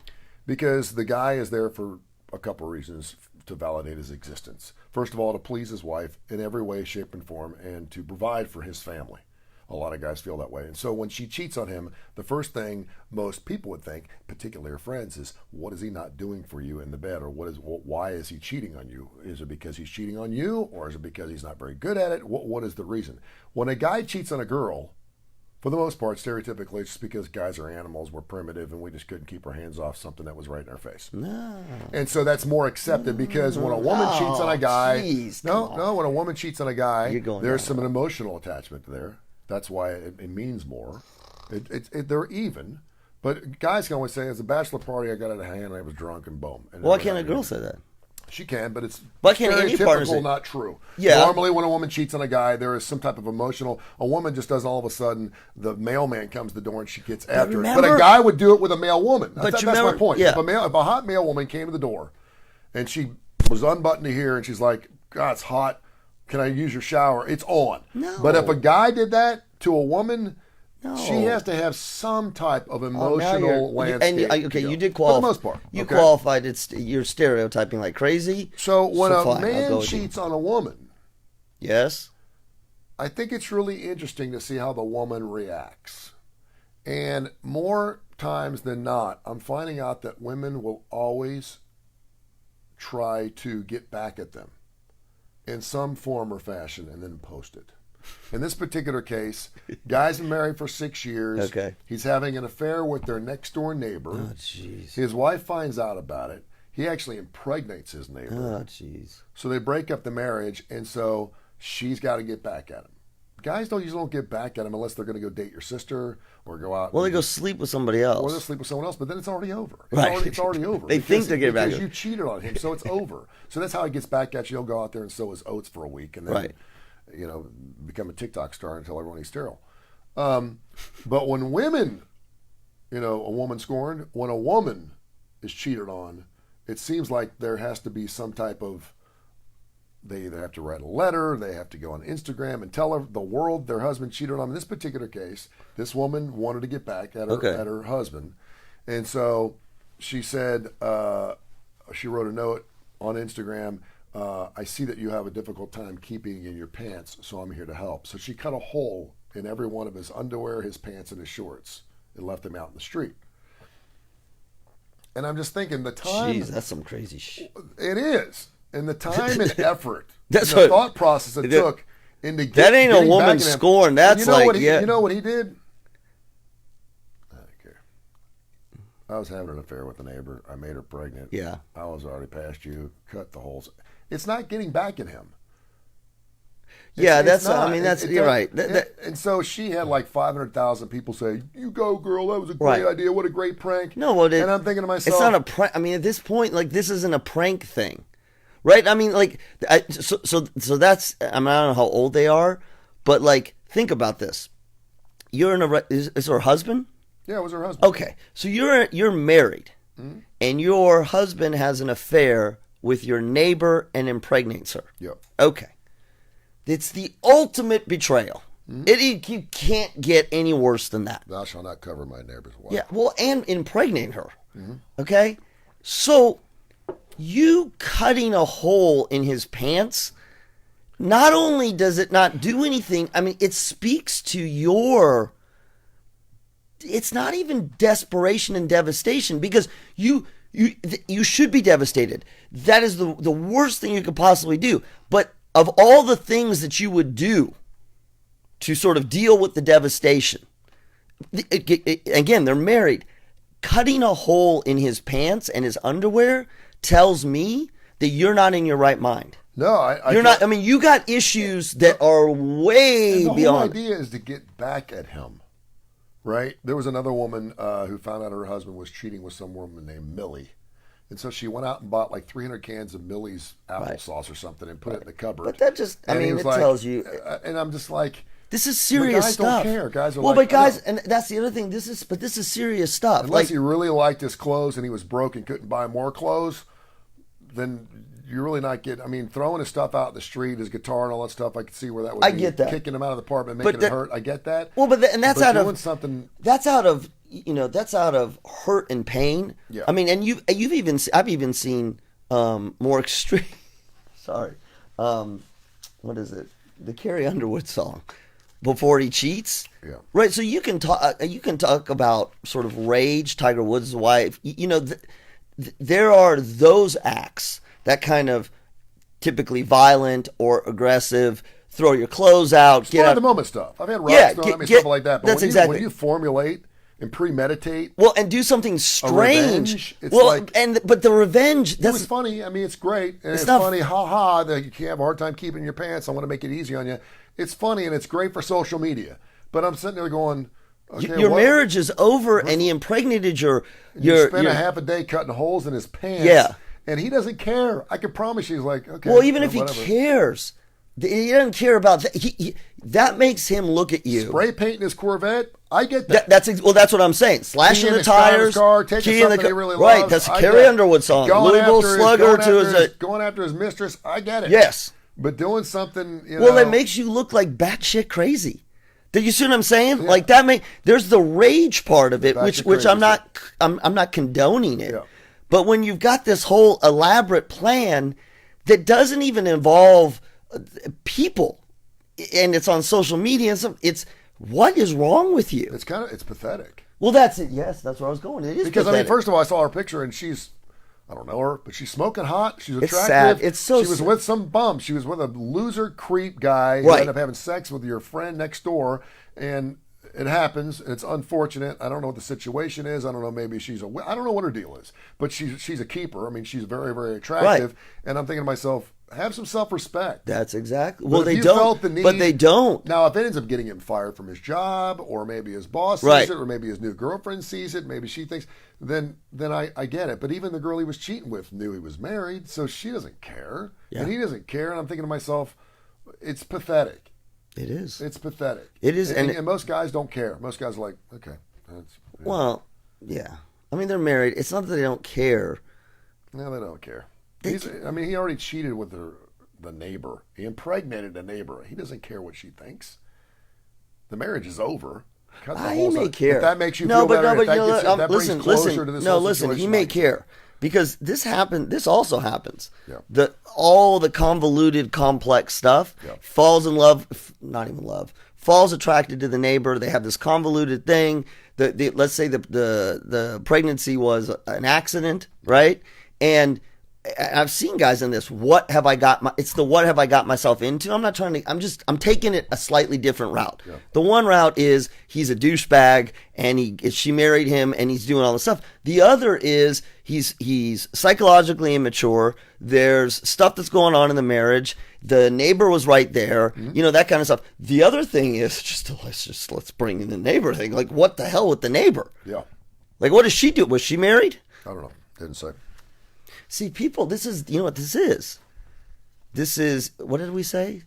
[SPEAKER 1] Because the guy is there for a couple of reasons to validate his existence. First of all, to please his wife in every way, shape, and form, and to provide for his family. A lot of guys feel that way. And so when she cheats on him, the first thing most people would think, particularly her friends, is, what is he not doing for you in the bed? Or why is he cheating on you? Is it because he's cheating on you? Or is it because he's not very good at it? What is the reason? When a guy cheats on a girl, for the most part, stereotypically, it's just because guys are animals, we're primitive, and we just couldn't keep our hands off something that was right in our face.
[SPEAKER 2] No.
[SPEAKER 1] And so that's more accepted, because when a woman cheats on a guy, when a woman cheats on a guy, there's some emotional attachment there. That's why it means more. They're even, but guys can always say, "As a bachelor party, I got out of hand, and I was drunk, and boom." And
[SPEAKER 2] why can't a girl say that?
[SPEAKER 1] She can, but it's
[SPEAKER 2] stereotypical,
[SPEAKER 1] not true.
[SPEAKER 2] Yeah.
[SPEAKER 1] Normally, when a woman cheats on a guy, there is some type of emotional. A woman just does all of a sudden. The mailman comes to the door and she gets after it. But a guy would do it with a male woman. That's my point.
[SPEAKER 2] Yeah.
[SPEAKER 1] If a hot male woman came to the door, and she was unbuttoned to here, and she's like, "God, it's hot. Can I use your shower?" It's on.
[SPEAKER 2] No.
[SPEAKER 1] But if a guy did that to a woman, she has to have some type of emotional landscape.
[SPEAKER 2] And you did qualify.
[SPEAKER 1] For the most part.
[SPEAKER 2] You qualified. You're stereotyping like crazy.
[SPEAKER 1] So when a man cheats on a woman,
[SPEAKER 2] yes,
[SPEAKER 1] I think it's really interesting to see how the woman reacts. And more times than not, I'm finding out that women will always try to get back at them in some form or fashion and then post it. In this particular case, guy's been married for 6 years.
[SPEAKER 2] Okay.
[SPEAKER 1] He's having an affair with their next door neighbor.
[SPEAKER 2] Oh, jeez.
[SPEAKER 1] His wife finds out about it. He actually impregnates his neighbor.
[SPEAKER 2] Oh, jeez.
[SPEAKER 1] So they break up the marriage, and so she's got to get back at him. Guys usually don't get back at him unless they're going to go date your sister or go out.
[SPEAKER 2] Well, they go sleep with somebody else.
[SPEAKER 1] Or they sleep with someone else, but then it's already over. It's already over.
[SPEAKER 2] They think they're getting back at
[SPEAKER 1] because you cheated on him, so it's over. So that's how he gets back at you. He'll go out there and sow his oats for a week, and then become a TikTok star and tell everyone he's sterile. But when women, a woman scorned, when a woman is cheated on, it seems like there has to be some type of they either have to write a letter, they have to go on Instagram and tell the world their husband cheated on them. In this particular case, this woman wanted to get back at her husband, and so she said she wrote a note on Instagram. I see that you have a difficult time keeping in your pants, so I'm here to help. So she cut a hole in every one of his underwear, his pants, and his shorts, and left him out in the street. And I'm just thinking the time.
[SPEAKER 2] Jeez, that's some crazy shit.
[SPEAKER 1] It is. And the time and effort,
[SPEAKER 2] that's
[SPEAKER 1] the thought process it took into
[SPEAKER 2] that ain't a woman scorn. That's like,
[SPEAKER 1] you know what he did? I don't care. I was having an affair with a neighbor. I made her pregnant.
[SPEAKER 2] Yeah.
[SPEAKER 1] I was already past you. Cut the holes. It's not getting back at him.
[SPEAKER 2] Yeah, that's. I mean, that's. You're right.
[SPEAKER 1] And so she had like 500,000 people say, "You go, girl. That was a great idea. What a great prank."
[SPEAKER 2] No, well,
[SPEAKER 1] and I'm thinking to myself,
[SPEAKER 2] it's not a prank. I mean, at this point, like, this isn't a prank thing, right? I mean, like, so that's. I mean, I don't know how old they are, but like, think about this. You're in a. Is her husband?
[SPEAKER 1] Yeah, it was her husband.
[SPEAKER 2] Okay, so you're married, and your husband has an affair with your neighbor and impregnates her.
[SPEAKER 1] Yep.
[SPEAKER 2] Okay. It's the ultimate betrayal. You can't get any worse than that.
[SPEAKER 1] Thou shalt not cover my neighbor's wife.
[SPEAKER 2] Yeah, well, and impregnate her. Okay? So, you cutting a hole in his pants, not only does it not do anything, I mean, it speaks to your... It's not even desperation and devastation, because you should be devastated. That is the worst thing you could possibly do. But of all the things that you would do to sort of deal with the devastation, again, they're married. Cutting a hole in his pants and his underwear tells me that you're not in your right mind.
[SPEAKER 1] No,
[SPEAKER 2] you're not. I mean, you got issues that are way beyond.
[SPEAKER 1] The whole idea is to get back at him, right? There was another woman who found out her husband was cheating with some woman named Millie. And so she went out and bought like 300 cans of Millie's applesauce or something and put it in the cupboard.
[SPEAKER 2] But that just, I mean, it tells you.
[SPEAKER 1] And I'm just like,
[SPEAKER 2] this is serious
[SPEAKER 1] guys
[SPEAKER 2] stuff.
[SPEAKER 1] Guys don't care. Guys are
[SPEAKER 2] well,
[SPEAKER 1] like,
[SPEAKER 2] but guys, and that's the other thing. This is serious stuff.
[SPEAKER 1] Unless he really liked his clothes and he was broke and couldn't buy more clothes, then you're really not getting. I mean, throwing his stuff out in the street, his guitar and all that stuff. I could see where that would be.
[SPEAKER 2] I get that.
[SPEAKER 1] Kicking him out of the apartment, making him hurt. I get that.
[SPEAKER 2] Well, and that's out
[SPEAKER 1] doing
[SPEAKER 2] of
[SPEAKER 1] something.
[SPEAKER 2] That's out of. That's out of hurt and pain.
[SPEAKER 1] Yeah.
[SPEAKER 2] I mean, and I've even seen more extreme. Sorry, what is it? The Carrie Underwood song, "Before He Cheats."
[SPEAKER 1] Yeah.
[SPEAKER 2] Right. So you can talk about sort of rage. Tiger Woods' wife. There are those acts that kind of typically violent or aggressive. Throw your clothes out.
[SPEAKER 1] Get out of the moment stuff. I've had rocks stuff like that. But when you formulate and premeditate,
[SPEAKER 2] and do something strange. But the revenge.
[SPEAKER 1] It was funny. I mean, it's great. And it's funny. That you can't have a hard time keeping your pants. I want to make it easy on you. It's funny and it's great for social media. But I'm sitting there going, okay,
[SPEAKER 2] your marriage is over, and he impregnated your.
[SPEAKER 1] You spent a half a day cutting holes in his pants.
[SPEAKER 2] Yeah,
[SPEAKER 1] and he doesn't care. I can promise you, he's like, okay.
[SPEAKER 2] Well, even if he cares. He doesn't care about that. That makes him look at you.
[SPEAKER 1] Spray painting his Corvette. I get that.
[SPEAKER 2] That's what I'm saying. Slashing the tires,
[SPEAKER 1] car, taking something he really loves.
[SPEAKER 2] Right, that's a Carrie Underwood song. Louisville Slugger
[SPEAKER 1] going after his mistress. I get it.
[SPEAKER 2] Yes,
[SPEAKER 1] but doing something.
[SPEAKER 2] That makes you look like batshit crazy. Do you see what I'm saying?
[SPEAKER 1] Yeah.
[SPEAKER 2] Like that there's the rage part of it, which I'm not condoning it.
[SPEAKER 1] Yeah.
[SPEAKER 2] But when you've got this whole elaborate plan that doesn't even involve people, and it's on social media and stuff, what is wrong with you?
[SPEAKER 1] It's pathetic.
[SPEAKER 2] Well, that's it. Yes, that's where I was going. It is
[SPEAKER 1] because
[SPEAKER 2] pathetic.
[SPEAKER 1] I mean, first of all, I saw her picture and I don't know her, but she's smoking hot. She's attractive.
[SPEAKER 2] It's sad. It's so.
[SPEAKER 1] She was with some bum. She was with a loser creep guy who ended up having sex with your friend next door, and it happens. It's unfortunate. I don't know what the situation is. I don't know. Maybe I don't know what her deal is, but she's a keeper. I mean, she's very, very attractive,
[SPEAKER 2] right.
[SPEAKER 1] And I'm thinking to myself, have some self-respect.
[SPEAKER 2] That's exactly.
[SPEAKER 1] Well,
[SPEAKER 2] they don't.
[SPEAKER 1] Felt the need,
[SPEAKER 2] but they don't.
[SPEAKER 1] Now, if it ends up getting him fired from his job, or maybe his boss sees it, or maybe his new girlfriend sees it, maybe she thinks, then I get it. But even the girl he was cheating with knew he was married, so she doesn't care, and he doesn't care. And I'm thinking to myself, it's pathetic.
[SPEAKER 2] It is.
[SPEAKER 1] It's pathetic.
[SPEAKER 2] It is,
[SPEAKER 1] and most guys don't care. Most guys are like, okay.
[SPEAKER 2] Well, yeah. I mean, they're married. It's not that they don't care.
[SPEAKER 1] No, they don't care. He already cheated with the neighbor. He impregnated the neighbor. He doesn't care what she thinks. The marriage is over. Cut the
[SPEAKER 2] He
[SPEAKER 1] whole
[SPEAKER 2] may
[SPEAKER 1] thing.
[SPEAKER 2] care.
[SPEAKER 1] If that makes you
[SPEAKER 2] no,
[SPEAKER 1] feel
[SPEAKER 2] but
[SPEAKER 1] better,
[SPEAKER 2] no,
[SPEAKER 1] if
[SPEAKER 2] but
[SPEAKER 1] that,
[SPEAKER 2] you know,
[SPEAKER 1] gets, if that
[SPEAKER 2] listen,
[SPEAKER 1] brings closer
[SPEAKER 2] listen.
[SPEAKER 1] to this
[SPEAKER 2] No,
[SPEAKER 1] whole
[SPEAKER 2] listen. He
[SPEAKER 1] situation,
[SPEAKER 2] may
[SPEAKER 1] like-
[SPEAKER 2] care because this happened. This also happens.
[SPEAKER 1] Yeah.
[SPEAKER 2] All the convoluted, complex stuff
[SPEAKER 1] Yeah.
[SPEAKER 2] falls in love. Not even love. Falls attracted to the neighbor. They have this convoluted thing. Let's say the pregnancy was an accident, right? And I've seen guys in this. What have I got myself into? I'm not trying to. I'm taking it a slightly different route.
[SPEAKER 1] Yeah.
[SPEAKER 2] The one route is he's a douchebag and she married him and he's doing all this stuff. The other is he's psychologically immature. There's stuff that's going on in the marriage. The neighbor was right there. Mm-hmm. That kind of stuff. The other thing is let's bring in the neighbor thing. Like, what the hell with the neighbor?
[SPEAKER 1] Yeah.
[SPEAKER 2] Like, what does she do? Was she married?
[SPEAKER 1] I don't know. Didn't say.
[SPEAKER 2] See, people, this is, you know what this is? This is, what did we say?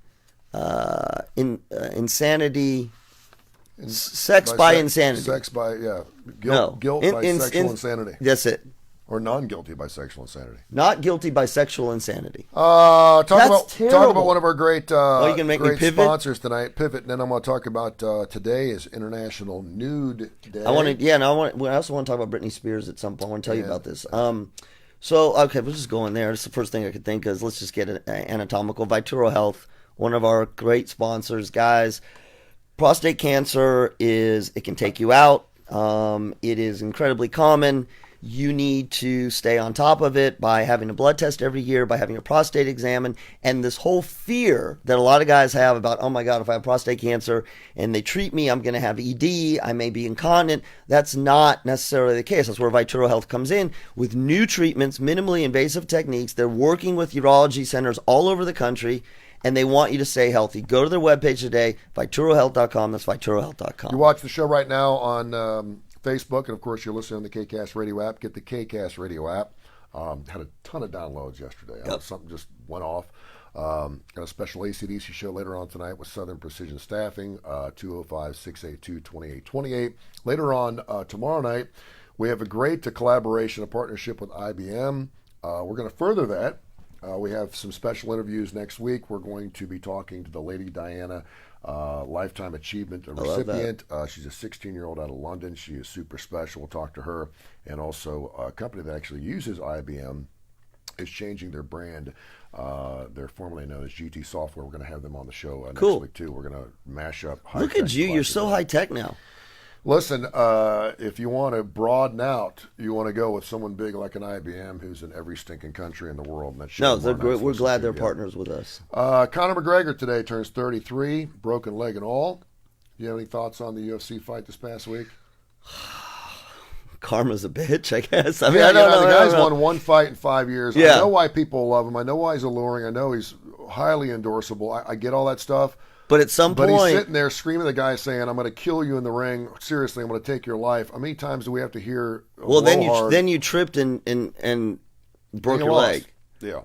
[SPEAKER 2] Insanity, sex by insanity.
[SPEAKER 1] Sex by, guilt by sexual insanity.
[SPEAKER 2] That's it.
[SPEAKER 1] Or non-guilty by sexual insanity.
[SPEAKER 2] Not guilty by sexual insanity.
[SPEAKER 1] Talk about
[SPEAKER 2] terrible.
[SPEAKER 1] one of our great,
[SPEAKER 2] you can make me
[SPEAKER 1] great
[SPEAKER 2] pivot?
[SPEAKER 1] sponsors tonight. Pivot, and then I'm going to talk about today is International Nude Day.
[SPEAKER 2] I also want to talk about Britney Spears at some point. I want to tell you about this. Okay, we'll just go in there. It's the first thing I could think of. Let's just get it anatomical. Vituro Health, one of our great sponsors, guys. Prostate cancer it can take you out. It is incredibly common. You need to stay on top of it by having a blood test every year, by having your prostate examined, and this whole fear that a lot of guys have about, oh my God, if I have prostate cancer and they treat me, I'm going to have ED, I may be incontinent. That's not necessarily the case. That's where Vituro Health comes in with new treatments, minimally invasive techniques. They're working with urology centers all over the country, and they want you to stay healthy. Go to their webpage today, VituroHealth.com. That's VituroHealth.com.
[SPEAKER 1] You watch the show right now on Facebook, and of course you're listening on the KCast radio app. Get the KCast radio app. Had a ton of downloads yesterday.
[SPEAKER 2] Yep.
[SPEAKER 1] Something just went off. Got a special ACDC show later on tonight with Southern Precision Staffing, 205-682-2828. Later on tomorrow night, we have a great collaboration, a partnership with IBM. We're going to further that. We have some special interviews next week. We're going to be talking to the Lady Diana Lifetime Achievement recipient. She's a 16-year-old out of London. She is super special. We'll talk to her. And also a company that actually uses IBM is changing their brand. They're formerly known as GT Software. We're going to have them on the show next week, too. We're going to mash up high-tech.
[SPEAKER 2] Look at you. You're so high-tech now.
[SPEAKER 1] Listen, if you want to broaden out, you want to go with someone big like an IBM who's in every stinking country in the world. And that's
[SPEAKER 2] they're great. We're glad they're partners with us.
[SPEAKER 1] Conor McGregor today turns 33, broken leg and all. Do you have any thoughts on the UFC fight this past week?
[SPEAKER 2] Karma's a bitch, I guess. I mean,
[SPEAKER 1] I
[SPEAKER 2] don't know.
[SPEAKER 1] The guy's won one fight in 5 years.
[SPEAKER 2] Yeah.
[SPEAKER 1] I know why people love him. I know why he's alluring. I know he's highly endorsable. I get all that stuff.
[SPEAKER 2] But at some point...
[SPEAKER 1] But he's sitting there screaming at the guy saying, I'm going to kill you in the ring. Seriously, I'm going to take your life. How many times do we have to hear
[SPEAKER 2] then you tripped and broke your leg.
[SPEAKER 1] Yeah.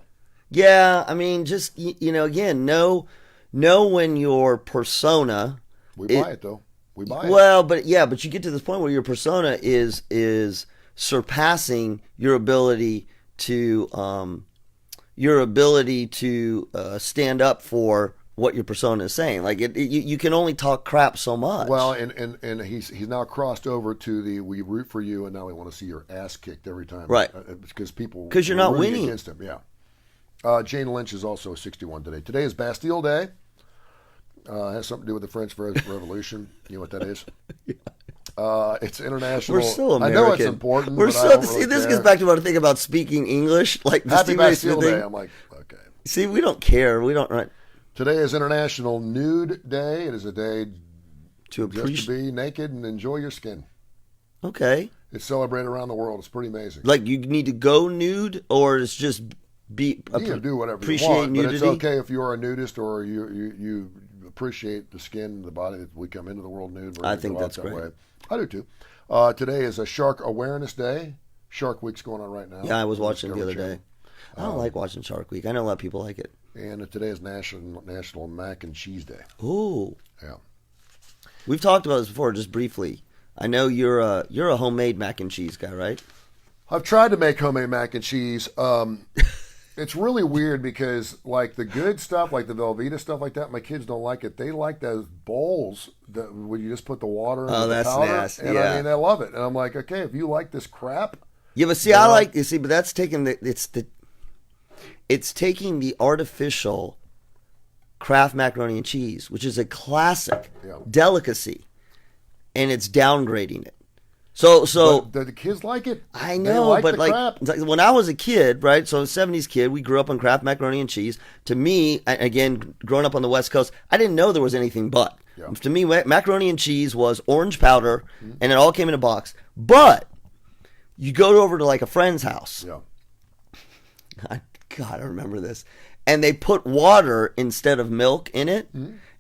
[SPEAKER 2] Yeah, I mean, just, again, know when your persona...
[SPEAKER 1] We buy it, though. We buy it.
[SPEAKER 2] Well, but you get to this point where your persona is surpassing your ability to stand up for what your persona is saying. Like you can only talk crap so much.
[SPEAKER 1] Well, and he's now crossed over to the we root for you, and now we want to see your ass kicked every time,
[SPEAKER 2] right?
[SPEAKER 1] Because
[SPEAKER 2] you're not winning
[SPEAKER 1] against him. Yeah. Jane Lynch is also 61 today. Today is Bastille Day. Has something to do with the French Revolution. You know what that is? Yeah. It's international.
[SPEAKER 2] We're still American.
[SPEAKER 1] I know it's important.
[SPEAKER 2] We're
[SPEAKER 1] but
[SPEAKER 2] still.
[SPEAKER 1] I don't really
[SPEAKER 2] this
[SPEAKER 1] care.
[SPEAKER 2] gets back to what I think about speaking English. Like
[SPEAKER 1] Happy Bastille Day. I'm like, okay.
[SPEAKER 2] See, we don't care. We don't. Right.
[SPEAKER 1] Today is International Nude Day. It is a day
[SPEAKER 2] to
[SPEAKER 1] be naked and enjoy your skin.
[SPEAKER 2] Okay.
[SPEAKER 1] It's celebrated around the world. It's pretty amazing.
[SPEAKER 2] Like you need to go nude, or it's just
[SPEAKER 1] you can do whatever you want, nudity? But it's okay if you're a nudist or you appreciate the skin, the body that we come into the world nude.
[SPEAKER 2] I think that's great.
[SPEAKER 1] Way. I do too. Today is a Shark Awareness Day. Shark Week's going on right now.
[SPEAKER 2] Yeah, I was watching it the other day. I don't like watching Shark Week. I know a lot of people like it.
[SPEAKER 1] And today is National Mac and Cheese Day.
[SPEAKER 2] Ooh.
[SPEAKER 1] Yeah.
[SPEAKER 2] We've talked about this before, just briefly. I know you're a homemade mac and cheese guy, right?
[SPEAKER 1] I've tried to make homemade mac and cheese. It's really weird because, like, the good stuff, like the Velveeta stuff like that, my kids don't like it. They like those bowls that where you just put the water in
[SPEAKER 2] Oh,
[SPEAKER 1] the
[SPEAKER 2] that's
[SPEAKER 1] powder.
[SPEAKER 2] nasty.
[SPEAKER 1] And I mean, they love it. And I'm like, okay, if you like this crap.
[SPEAKER 2] Yeah, but see, I like, you see, but that's taking it's taking the artificial Kraft macaroni and cheese, which is a classic delicacy, and it's downgrading it. So
[SPEAKER 1] but the kids like it.
[SPEAKER 2] I know, but like when I was a kid, right? So a 70s kid, we grew up on Kraft macaroni and cheese. To me, again, growing up on the West Coast, I didn't know there was anything but. Yeah. To me, macaroni and cheese was orange powder, and it all came in a box. But you go over to like a friend's house.
[SPEAKER 1] Yeah.
[SPEAKER 2] God, I remember this. And they put water instead of milk in it,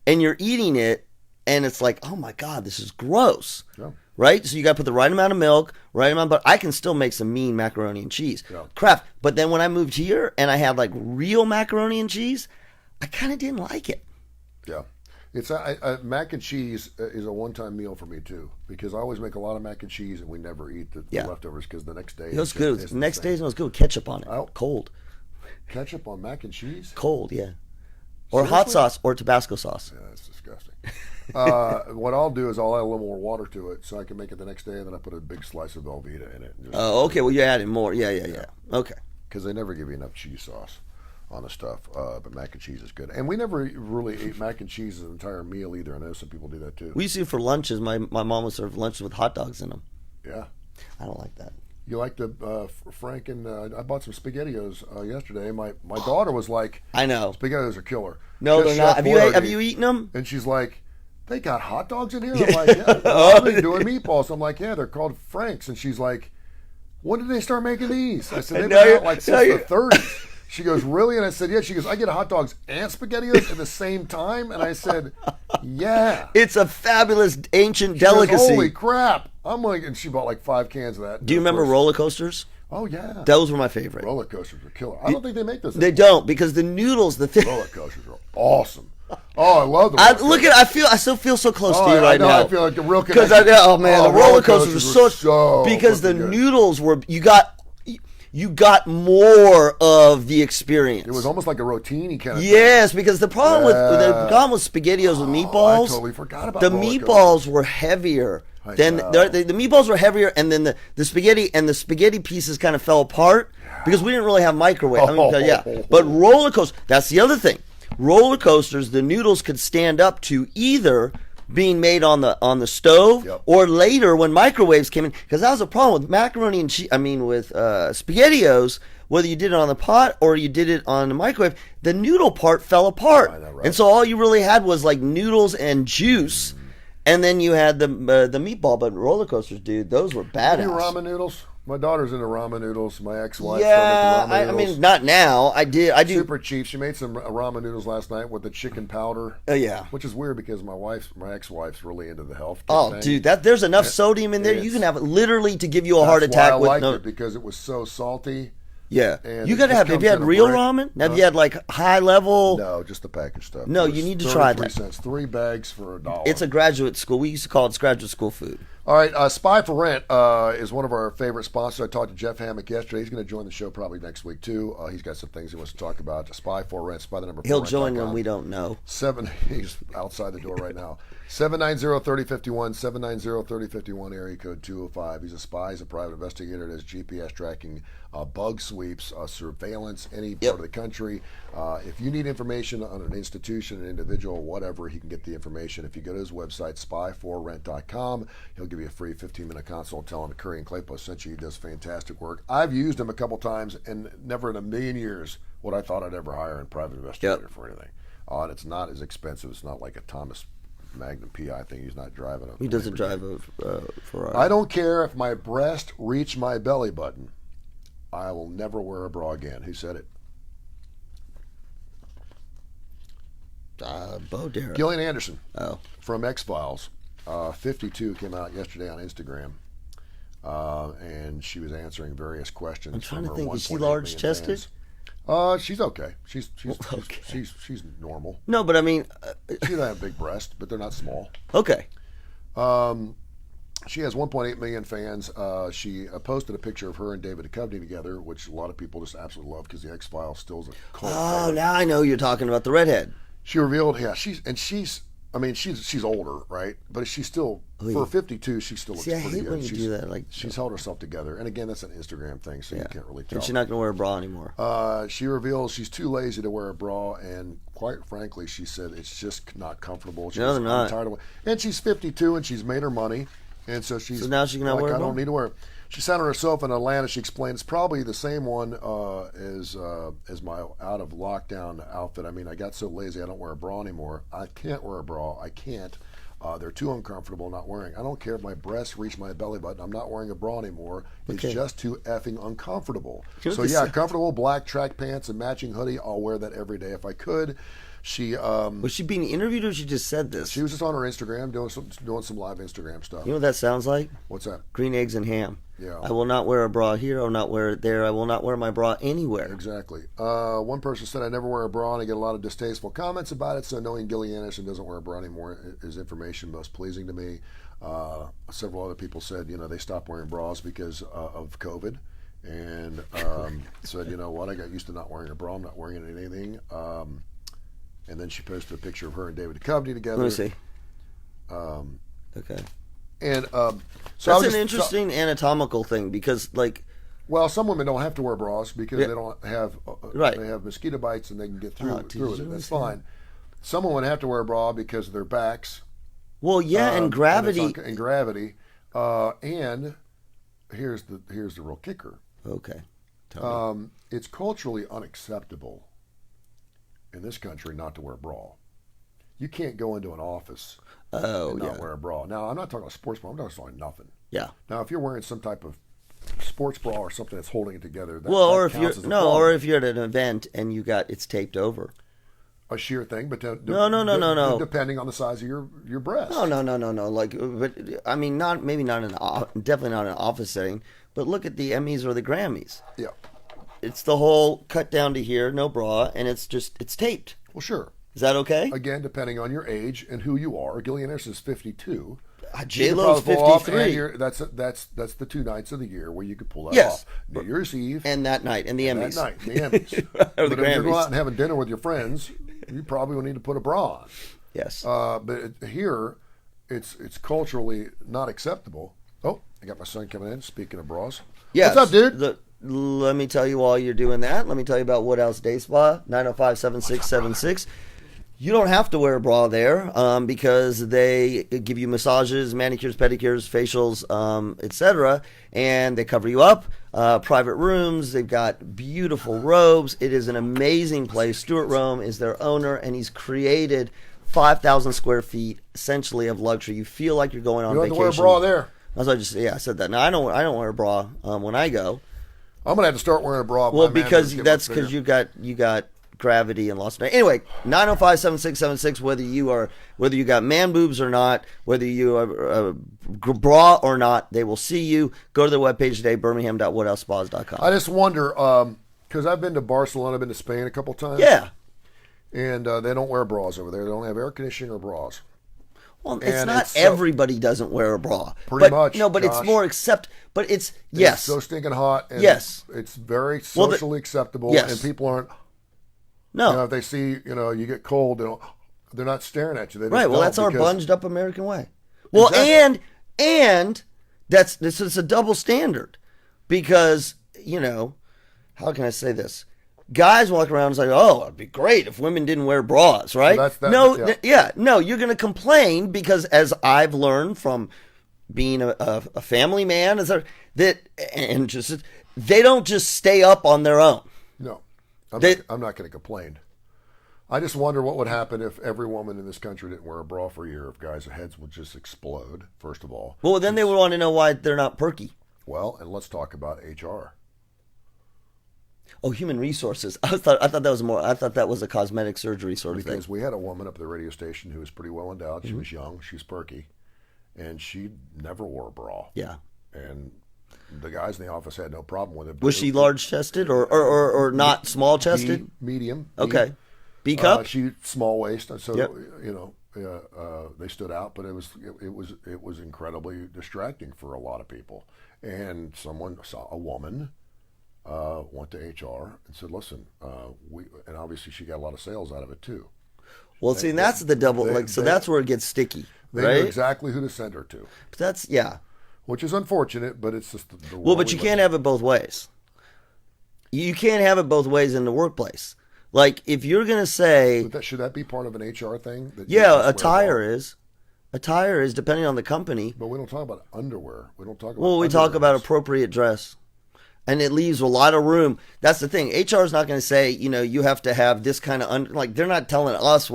[SPEAKER 2] and you're eating it, and it's like, oh my God, this is gross. Yeah. Right? So you got to put the right amount of milk, right amount, but I can still make some mean macaroni and cheese. Yeah. Kraft. But then when I moved here and I had like real macaroni and cheese, I kind of didn't like it.
[SPEAKER 1] Yeah. It's mac and cheese is a one-time meal for me too, because I always make a lot of mac and cheese and we never eat the leftovers because the next day
[SPEAKER 2] it's good. The next day it's good with ketchup on it. Cold.
[SPEAKER 1] Ketchup on mac and cheese?
[SPEAKER 2] Cold, yeah. Or hot sauce or Tabasco sauce.
[SPEAKER 1] Yeah, that's disgusting. What I'll do is I'll add a little more water to it so I can make it the next day, and then I put a big slice of Velveeta in it.
[SPEAKER 2] Oh, okay. Well, you added more. Yeah. Okay.
[SPEAKER 1] Because they never give you enough cheese sauce on the stuff. But mac and cheese is good. And we never really ate mac and cheese as an entire meal either. I know some people do that too.
[SPEAKER 2] We used to for lunches. My mom would serve lunches with hot dogs in them.
[SPEAKER 1] Yeah.
[SPEAKER 2] I don't like that.
[SPEAKER 1] You like the Frank and I bought some SpaghettiOs yesterday. My daughter was like,
[SPEAKER 2] I know
[SPEAKER 1] SpaghettiOs are killer.
[SPEAKER 2] No, they're not. Have you eaten them?
[SPEAKER 1] And she's like, they got hot dogs in here. I'm like, yeah. I've been doing meatballs. I'm like, yeah, they're called Franks. And she's like, when did they start making these? I said, they've been out like since the 30s. She goes, really? And I said, yeah. She goes, I get hot dogs and SpaghettiOs at the same time. And I said, yeah.
[SPEAKER 2] It's a fabulous ancient delicacy.
[SPEAKER 1] Goes, holy crap. I'm like, and she bought like 5 cans of that.
[SPEAKER 2] Do you remember roller coasters?
[SPEAKER 1] Oh, yeah.
[SPEAKER 2] Those were my favorite.
[SPEAKER 1] Roller coasters were killer. I don't think they make those
[SPEAKER 2] anymore. They don't, because the noodles,
[SPEAKER 1] roller coasters are awesome. Oh, I love them.
[SPEAKER 2] I still feel so close to you right now.
[SPEAKER 1] I feel like a real connection.
[SPEAKER 2] Because the roller coasters were so because the noodles were you got more of the experience.
[SPEAKER 1] It was almost like a rotini kind of
[SPEAKER 2] thing. Because the problem with SpaghettiOs with meatballs,
[SPEAKER 1] I totally forgot about
[SPEAKER 2] the meatballs were heavier. Then the meatballs were heavier, and then the spaghetti pieces kind of fell apart because we didn't really have microwave. But roller coasters, that's the other thing. Roller coasters, the noodles could stand up to either being made on the stove or later when microwaves came in, because that was a problem with macaroni and cheese. I mean, with SpaghettiOs, whether you did it on the pot or you did it on the microwave, the noodle part fell apart, right. And so all you really had was like noodles and juice. And then you had the meatball, but roller coasters, dude, those were badass.
[SPEAKER 1] You ramen noodles? My daughter's into ramen noodles. My ex-wife.
[SPEAKER 2] Yeah, I mean, not now. I do.
[SPEAKER 1] Super cheap. She made some ramen noodles last night with the chicken powder.
[SPEAKER 2] Yeah.
[SPEAKER 1] Which is weird because my ex-wife's really into the health.
[SPEAKER 2] Oh, dude, there's enough sodium in there. You can have it literally to give you a heart attack.
[SPEAKER 1] I liked it because it was so salty.
[SPEAKER 2] Yeah, you gotta have. Have you had real ramen? Have you had like high level?
[SPEAKER 1] No, just the packaged stuff.
[SPEAKER 2] No, you need to try that.
[SPEAKER 1] 3 bags for $1.
[SPEAKER 2] It's a graduate school. We used to call it graduate school food.
[SPEAKER 1] All right, Spy for Rent is one of our favorite sponsors. I talked to Jeff Hammock yesterday. He's going to join the show probably next week too. He's got some things he wants to talk about. Spy for Rent. Spy the number.
[SPEAKER 2] He'll join when we don't know.
[SPEAKER 1] He's outside the door right now. 790-3051, 790-3051, area code 205. He's a spy. He's a private investigator. Does GPS tracking, bug sweeps, surveillance, any part of the country. If you need information on an institution, an individual, whatever, he can get the information. If you go to his website, spyforrent.com, he'll give you a free 15-minute consult. Tell him Kurre and Klapow sent you. He does fantastic work. I've used him a couple times, and never in a million years would I thought I'd ever hire a private investigator for anything. And it's not as expensive. It's not like a Thomas Magnum PI thing. He's not driving a.
[SPEAKER 2] He doesn't drive a Ferrari.
[SPEAKER 1] I don't care if my breast reach my belly button. I will never wear a bra again. Who said it?
[SPEAKER 2] Bo Derek.
[SPEAKER 1] Gillian Anderson.
[SPEAKER 2] Oh.
[SPEAKER 1] From X-Files. 52 came out yesterday on Instagram. And she was answering various questions.
[SPEAKER 2] I'm trying to think. Is she large chested?
[SPEAKER 1] She's okay. She's normal.
[SPEAKER 2] No, but I mean,
[SPEAKER 1] she doesn't have big breasts, but they're not small.
[SPEAKER 2] Okay.
[SPEAKER 1] She has 1.8 million fans. She posted a picture of her and David Duchovny together, which a lot of people just absolutely love because the X-Files still is a cult.
[SPEAKER 2] Oh, now I know you're talking about the redhead.
[SPEAKER 1] She revealed, she's older, right? But she's still, for 52, she still looks
[SPEAKER 2] See, I
[SPEAKER 1] pretty
[SPEAKER 2] hate
[SPEAKER 1] good.
[SPEAKER 2] when you do that. Like,
[SPEAKER 1] She's held herself together. And again, that's an Instagram thing, so you can't really tell.
[SPEAKER 2] and she's not going to wear a bra anymore.
[SPEAKER 1] She reveals she's too lazy to wear a bra, and quite frankly, she said it's just not comfortable.
[SPEAKER 2] No, they're not.
[SPEAKER 1] Tired of it. And she's 52, and she's made her money. And so
[SPEAKER 2] now she can not wear a
[SPEAKER 1] I
[SPEAKER 2] bra?
[SPEAKER 1] don't need to wear it. She sat on herself in Atlanta. She explained it's probably the same one as my out of lockdown outfit. I mean, I got so lazy I don't wear a bra anymore. I can't wear a bra. I can't. They're too uncomfortable not wearing. I don't care if my breasts reach my belly button. I'm not wearing a bra anymore. It's just too effing uncomfortable. So yeah, comfortable black track pants and matching hoodie. I'll wear that every day if I could. She
[SPEAKER 2] was she being interviewed or she just said this?
[SPEAKER 1] She was just on her Instagram doing some live Instagram stuff.
[SPEAKER 2] You know what that sounds like?
[SPEAKER 1] What's that?
[SPEAKER 2] Green eggs and ham.
[SPEAKER 1] Yeah.
[SPEAKER 2] I will not wear a bra here. I will not wear it there. I will not wear my bra anywhere.
[SPEAKER 1] Exactly. One person said, I never wear a bra, and I get a lot of distasteful comments about it, so knowing Gilly Anderson doesn't wear a bra anymore is information most pleasing to me. Several other people said, they stopped wearing bras because of COVID. And said, you know what, I got used to not wearing a bra. I'm not wearing anything. And then she posted a picture of her and David Duchovny together.
[SPEAKER 2] Let me see. Okay.
[SPEAKER 1] And
[SPEAKER 2] so that's an interesting anatomical thing because, like,
[SPEAKER 1] well, some women don't have to wear bras because they don't have they have mosquito bites and they can get through it. That's fine. Some women have to wear a bra because of their backs.
[SPEAKER 2] Well, yeah, and gravity.
[SPEAKER 1] And gravity. And here's the real kicker.
[SPEAKER 2] Okay.
[SPEAKER 1] It's culturally unacceptable in this country not to wear a bra. You can't go into an office and not wear a bra. Now, I'm not talking about a sports bra. I'm not talking nothing.
[SPEAKER 2] Yeah.
[SPEAKER 1] Now, if you're wearing some type of sports bra or something that's holding it together,
[SPEAKER 2] or if you're at an event and it's taped over.
[SPEAKER 1] A sheer thing, but
[SPEAKER 2] no.
[SPEAKER 1] Depending on the size of your breast.
[SPEAKER 2] No. Like, but I mean, definitely not in an office setting. But look at the Emmys or the Grammys.
[SPEAKER 1] Yeah.
[SPEAKER 2] It's the whole cut down to here, no bra, and it's taped.
[SPEAKER 1] Well, sure.
[SPEAKER 2] Is that okay?
[SPEAKER 1] Again, depending on your age and who you are. Gillian Anderson is 52.
[SPEAKER 2] J-Lo's 53.
[SPEAKER 1] That's the 2 nights of the year where you could pull that off. New Year's Eve.
[SPEAKER 2] And that night, and the Emmys.
[SPEAKER 1] That night, the Emmys. But if you're going out and having dinner with your friends, you probably will need to put a bra on.
[SPEAKER 2] Yes.
[SPEAKER 1] But here, it's culturally not acceptable. Oh, I got my son coming in. Speaking of bras.
[SPEAKER 2] Yes.
[SPEAKER 1] What's up, dude?
[SPEAKER 2] Let me tell you while you're doing that. Let me tell you about Woodhouse Day Spa, 905-7676. You don't have to wear a bra there because they give you massages, manicures, pedicures, facials, etc. And they cover you up. Private rooms. They've got beautiful robes. It is an amazing place. Stuart Rome is their owner, and he's created 5,000 square feet, essentially, of luxury. You feel like you're going on vacation.
[SPEAKER 1] You don't have to wear a bra there.
[SPEAKER 2] That's what I said that. Now I don't wear a bra when I go.
[SPEAKER 1] I'm gonna have to start wearing a bra.
[SPEAKER 2] Well, because you got gravity and loss of night. Anyway, 905-7676. Whether you got man boobs or not, whether you are a bra or not, they will see you. Go to their webpage today, birmingham.woodhousespas.com.
[SPEAKER 1] I just wonder because I've been to Barcelona, I've been to Spain a couple times.
[SPEAKER 2] Yeah,
[SPEAKER 1] and they don't wear bras over there. They don't have air conditioning or bras.
[SPEAKER 2] Well, it's not everybody doesn't wear a bra.
[SPEAKER 1] Pretty much.
[SPEAKER 2] No, but
[SPEAKER 1] Josh,
[SPEAKER 2] it's more but it's
[SPEAKER 1] It's so stinking hot. And
[SPEAKER 2] yes.
[SPEAKER 1] It's very socially acceptable.
[SPEAKER 2] Yes.
[SPEAKER 1] And people aren't.
[SPEAKER 2] No.
[SPEAKER 1] If they see, you get cold, they're not staring at you. They just
[SPEAKER 2] right. Well, that's our bunged up American way. Well, exactly. and this is a double standard because, how can I say this? Guys walk around and say, "Oh, it'd be great if women didn't wear bras," right? No, you're going to complain because, as I've learned from being a family man, they don't just stay up on their own.
[SPEAKER 1] No, I'm not going to complain. I just wonder what would happen if every woman in this country didn't wear a bra for a year. If guys' heads would just explode. First of all,
[SPEAKER 2] well, then they would want to know why they're not perky.
[SPEAKER 1] Well, and let's talk about HR.
[SPEAKER 2] Oh, human resources. I thought that was a cosmetic surgery sort of thing.
[SPEAKER 1] Because we had a woman up at the radio station who was pretty well endowed. She was young. She was perky. And she never wore a bra.
[SPEAKER 2] Yeah.
[SPEAKER 1] And the guys in the office had no problem with it.
[SPEAKER 2] Was she large-chested or not small-chested?
[SPEAKER 1] Medium.
[SPEAKER 2] Okay. B cup?
[SPEAKER 1] She small waist. So,
[SPEAKER 2] yep.
[SPEAKER 1] they stood out, but it was incredibly distracting for a lot of people. And someone saw a woman went to HR and said, "Listen, and obviously she got a lot of sales out of it too."
[SPEAKER 2] Well, see, and that's the double. That's where it gets sticky.
[SPEAKER 1] They
[SPEAKER 2] right?
[SPEAKER 1] knew exactly who to send her to.
[SPEAKER 2] But that's
[SPEAKER 1] which is unfortunate, but it's just the
[SPEAKER 2] well. But you can't have it both ways. You can't have it both ways in the workplace. Like if you're gonna say,
[SPEAKER 1] should that be part of an HR thing?
[SPEAKER 2] Attire is depending on the company.
[SPEAKER 1] But we don't talk about underwear. We don't talk about.
[SPEAKER 2] Well, we talk about appropriate dress. And it leaves a lot of room. That's the thing. HR is not going to say, you have to have this kind of like they're not telling us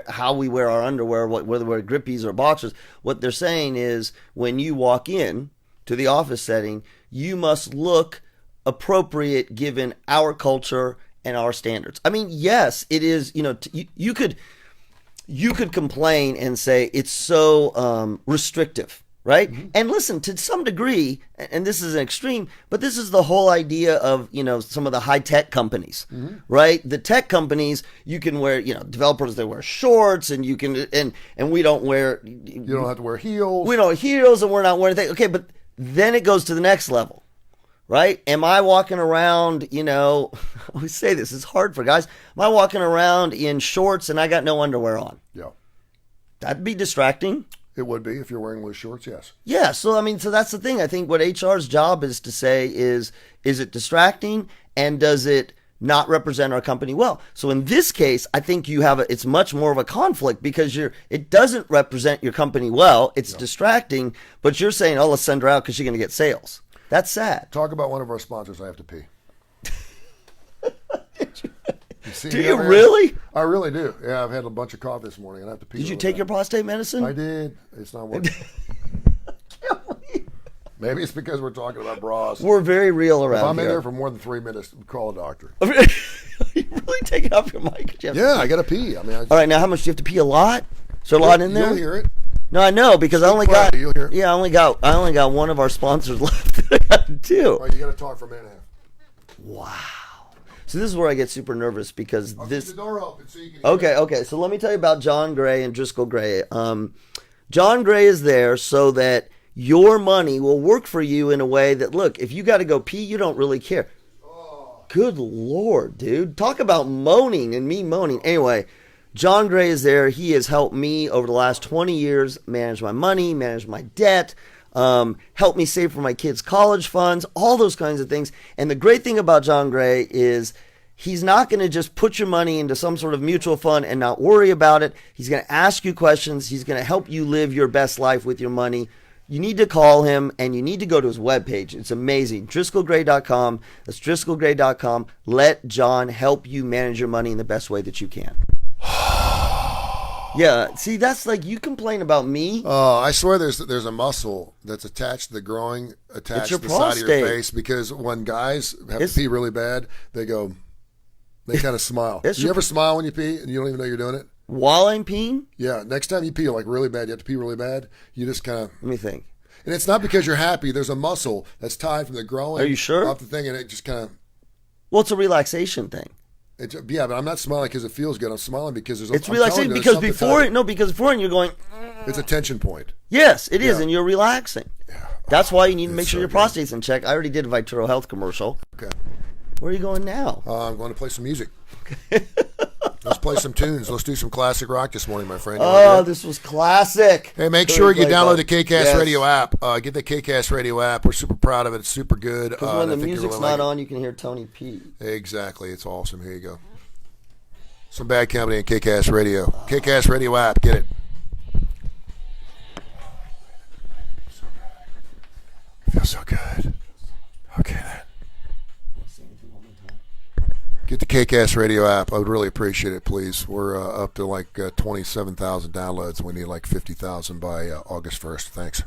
[SPEAKER 2] how we wear our underwear, whether we're grippies or boxers. What they're saying is when you walk in to the office setting, you must look appropriate given our culture and our standards. I mean, yes, it is. You could complain and say it's so restrictive. Right? Mm-hmm. And listen, to some degree, and this is an extreme, but this is the whole idea of, some of the high-tech companies, mm-hmm. right? The tech companies, you can wear, developers, they wear shorts, and you can, and we don't wear.
[SPEAKER 1] You don't have to wear heels.
[SPEAKER 2] We don't wear heels, and we're not wearing things. Okay, but then it goes to the next level, right? Am I walking around, I always say this, it's hard for guys. Am I walking around in shorts and I got no underwear on?
[SPEAKER 1] Yeah.
[SPEAKER 2] That'd be distracting.
[SPEAKER 1] It would be if you're wearing loose shorts, yes.
[SPEAKER 2] Yeah, so that's the thing. I think what HR's job is to say is it distracting and does it not represent our company well? So in this case, I think it's much more of a conflict because it doesn't represent your company well. It's distracting, but you're saying, let's send her out because she's going to get sales. That's sad.
[SPEAKER 1] Talk about one of our sponsors. I have to pee.
[SPEAKER 2] Do you really?
[SPEAKER 1] I really do. Yeah, I've had a bunch of coffee this morning and I have to pee.
[SPEAKER 2] Did you take your prostate medicine?
[SPEAKER 1] I did. It's not working. Maybe it's because we're talking about bras.
[SPEAKER 2] We're very real around here.
[SPEAKER 1] If I'm in there for more than 3 minutes, call a doctor.
[SPEAKER 2] You really take it off your mic?
[SPEAKER 1] I got to pee. I mean,
[SPEAKER 2] all right, now how much do you have to pee? A lot? Is there a lot in there?
[SPEAKER 1] You'll hear it.
[SPEAKER 2] No, I know because I only got.
[SPEAKER 1] You'll hear it.
[SPEAKER 2] Yeah, I only got one of our sponsors left. I got two.
[SPEAKER 1] All right, you got to talk for a minute and a half.
[SPEAKER 2] Wow. So this is where I get super nervous because
[SPEAKER 1] I'll keep the door open so you can
[SPEAKER 2] hear. Okay. So let me tell you about John Gray and Driscoll Gray. John Gray is there so that your money will work for you in a way that, look, if you got to go pee, you don't really care. Oh. Good Lord, dude. Talk about moaning and me moaning. Anyway, John Gray is there. He has helped me over the last 20 years manage my money, manage my debt, help me save for my kids' college funds, all those kinds of things. And the great thing about John Gray is he's not going to just put your money into some sort of mutual fund and not worry about it. He's going to ask you questions. He's going to help you live your best life with your money. You need to call him and you need to go to his webpage. It's amazing. DriscollGray.com. That's DriscollGray.com. Let John help you manage your money in the best way that you can. Yeah, see, that's like you complain about me.
[SPEAKER 1] Oh, I swear there's a muscle that's attached to the groin, attached to the side of your face, because when guys have to pee really bad, they kind of smile. Do you ever smile when you pee and you don't even know you're doing it?
[SPEAKER 2] While I'm peeing?
[SPEAKER 1] Yeah, next time you pee like really bad, you have to pee really bad, you just kind of...
[SPEAKER 2] Let me think.
[SPEAKER 1] And it's not because you're happy. There's a muscle that's tied from the groin.
[SPEAKER 2] Are you sure?
[SPEAKER 1] Off the thing, and it just kind of...
[SPEAKER 2] Well, it's a relaxation thing.
[SPEAKER 1] Yeah, but I'm not smiling because it feels good. I'm smiling because
[SPEAKER 2] it's relaxing because before you're going.
[SPEAKER 1] It's a tension point.
[SPEAKER 2] Yes, it is, and you're relaxing.
[SPEAKER 1] Yeah.
[SPEAKER 2] That's why you need to make sure your prostate's in check. I already did a Betrayal Health commercial.
[SPEAKER 1] Okay.
[SPEAKER 2] Where are you going now?
[SPEAKER 1] I'm going to play some music. Let's play some tunes. Let's do some classic rock this morning, my friend.
[SPEAKER 2] This was classic.
[SPEAKER 1] Hey, make sure you download the KCast Radio app. Get the KCast Radio app. We're super proud of it. It's super good.
[SPEAKER 2] Because when the music's not on, you can hear Tony P.
[SPEAKER 1] Exactly. It's awesome. Here you go. Some bad company in KCast Radio. KCast Radio app. Get it. Feels so good. Okay, then. Get the KCast Radio app. I would really appreciate it, please. We're up to like 27,000 downloads. We need like 50,000 by August 1st. Thanks.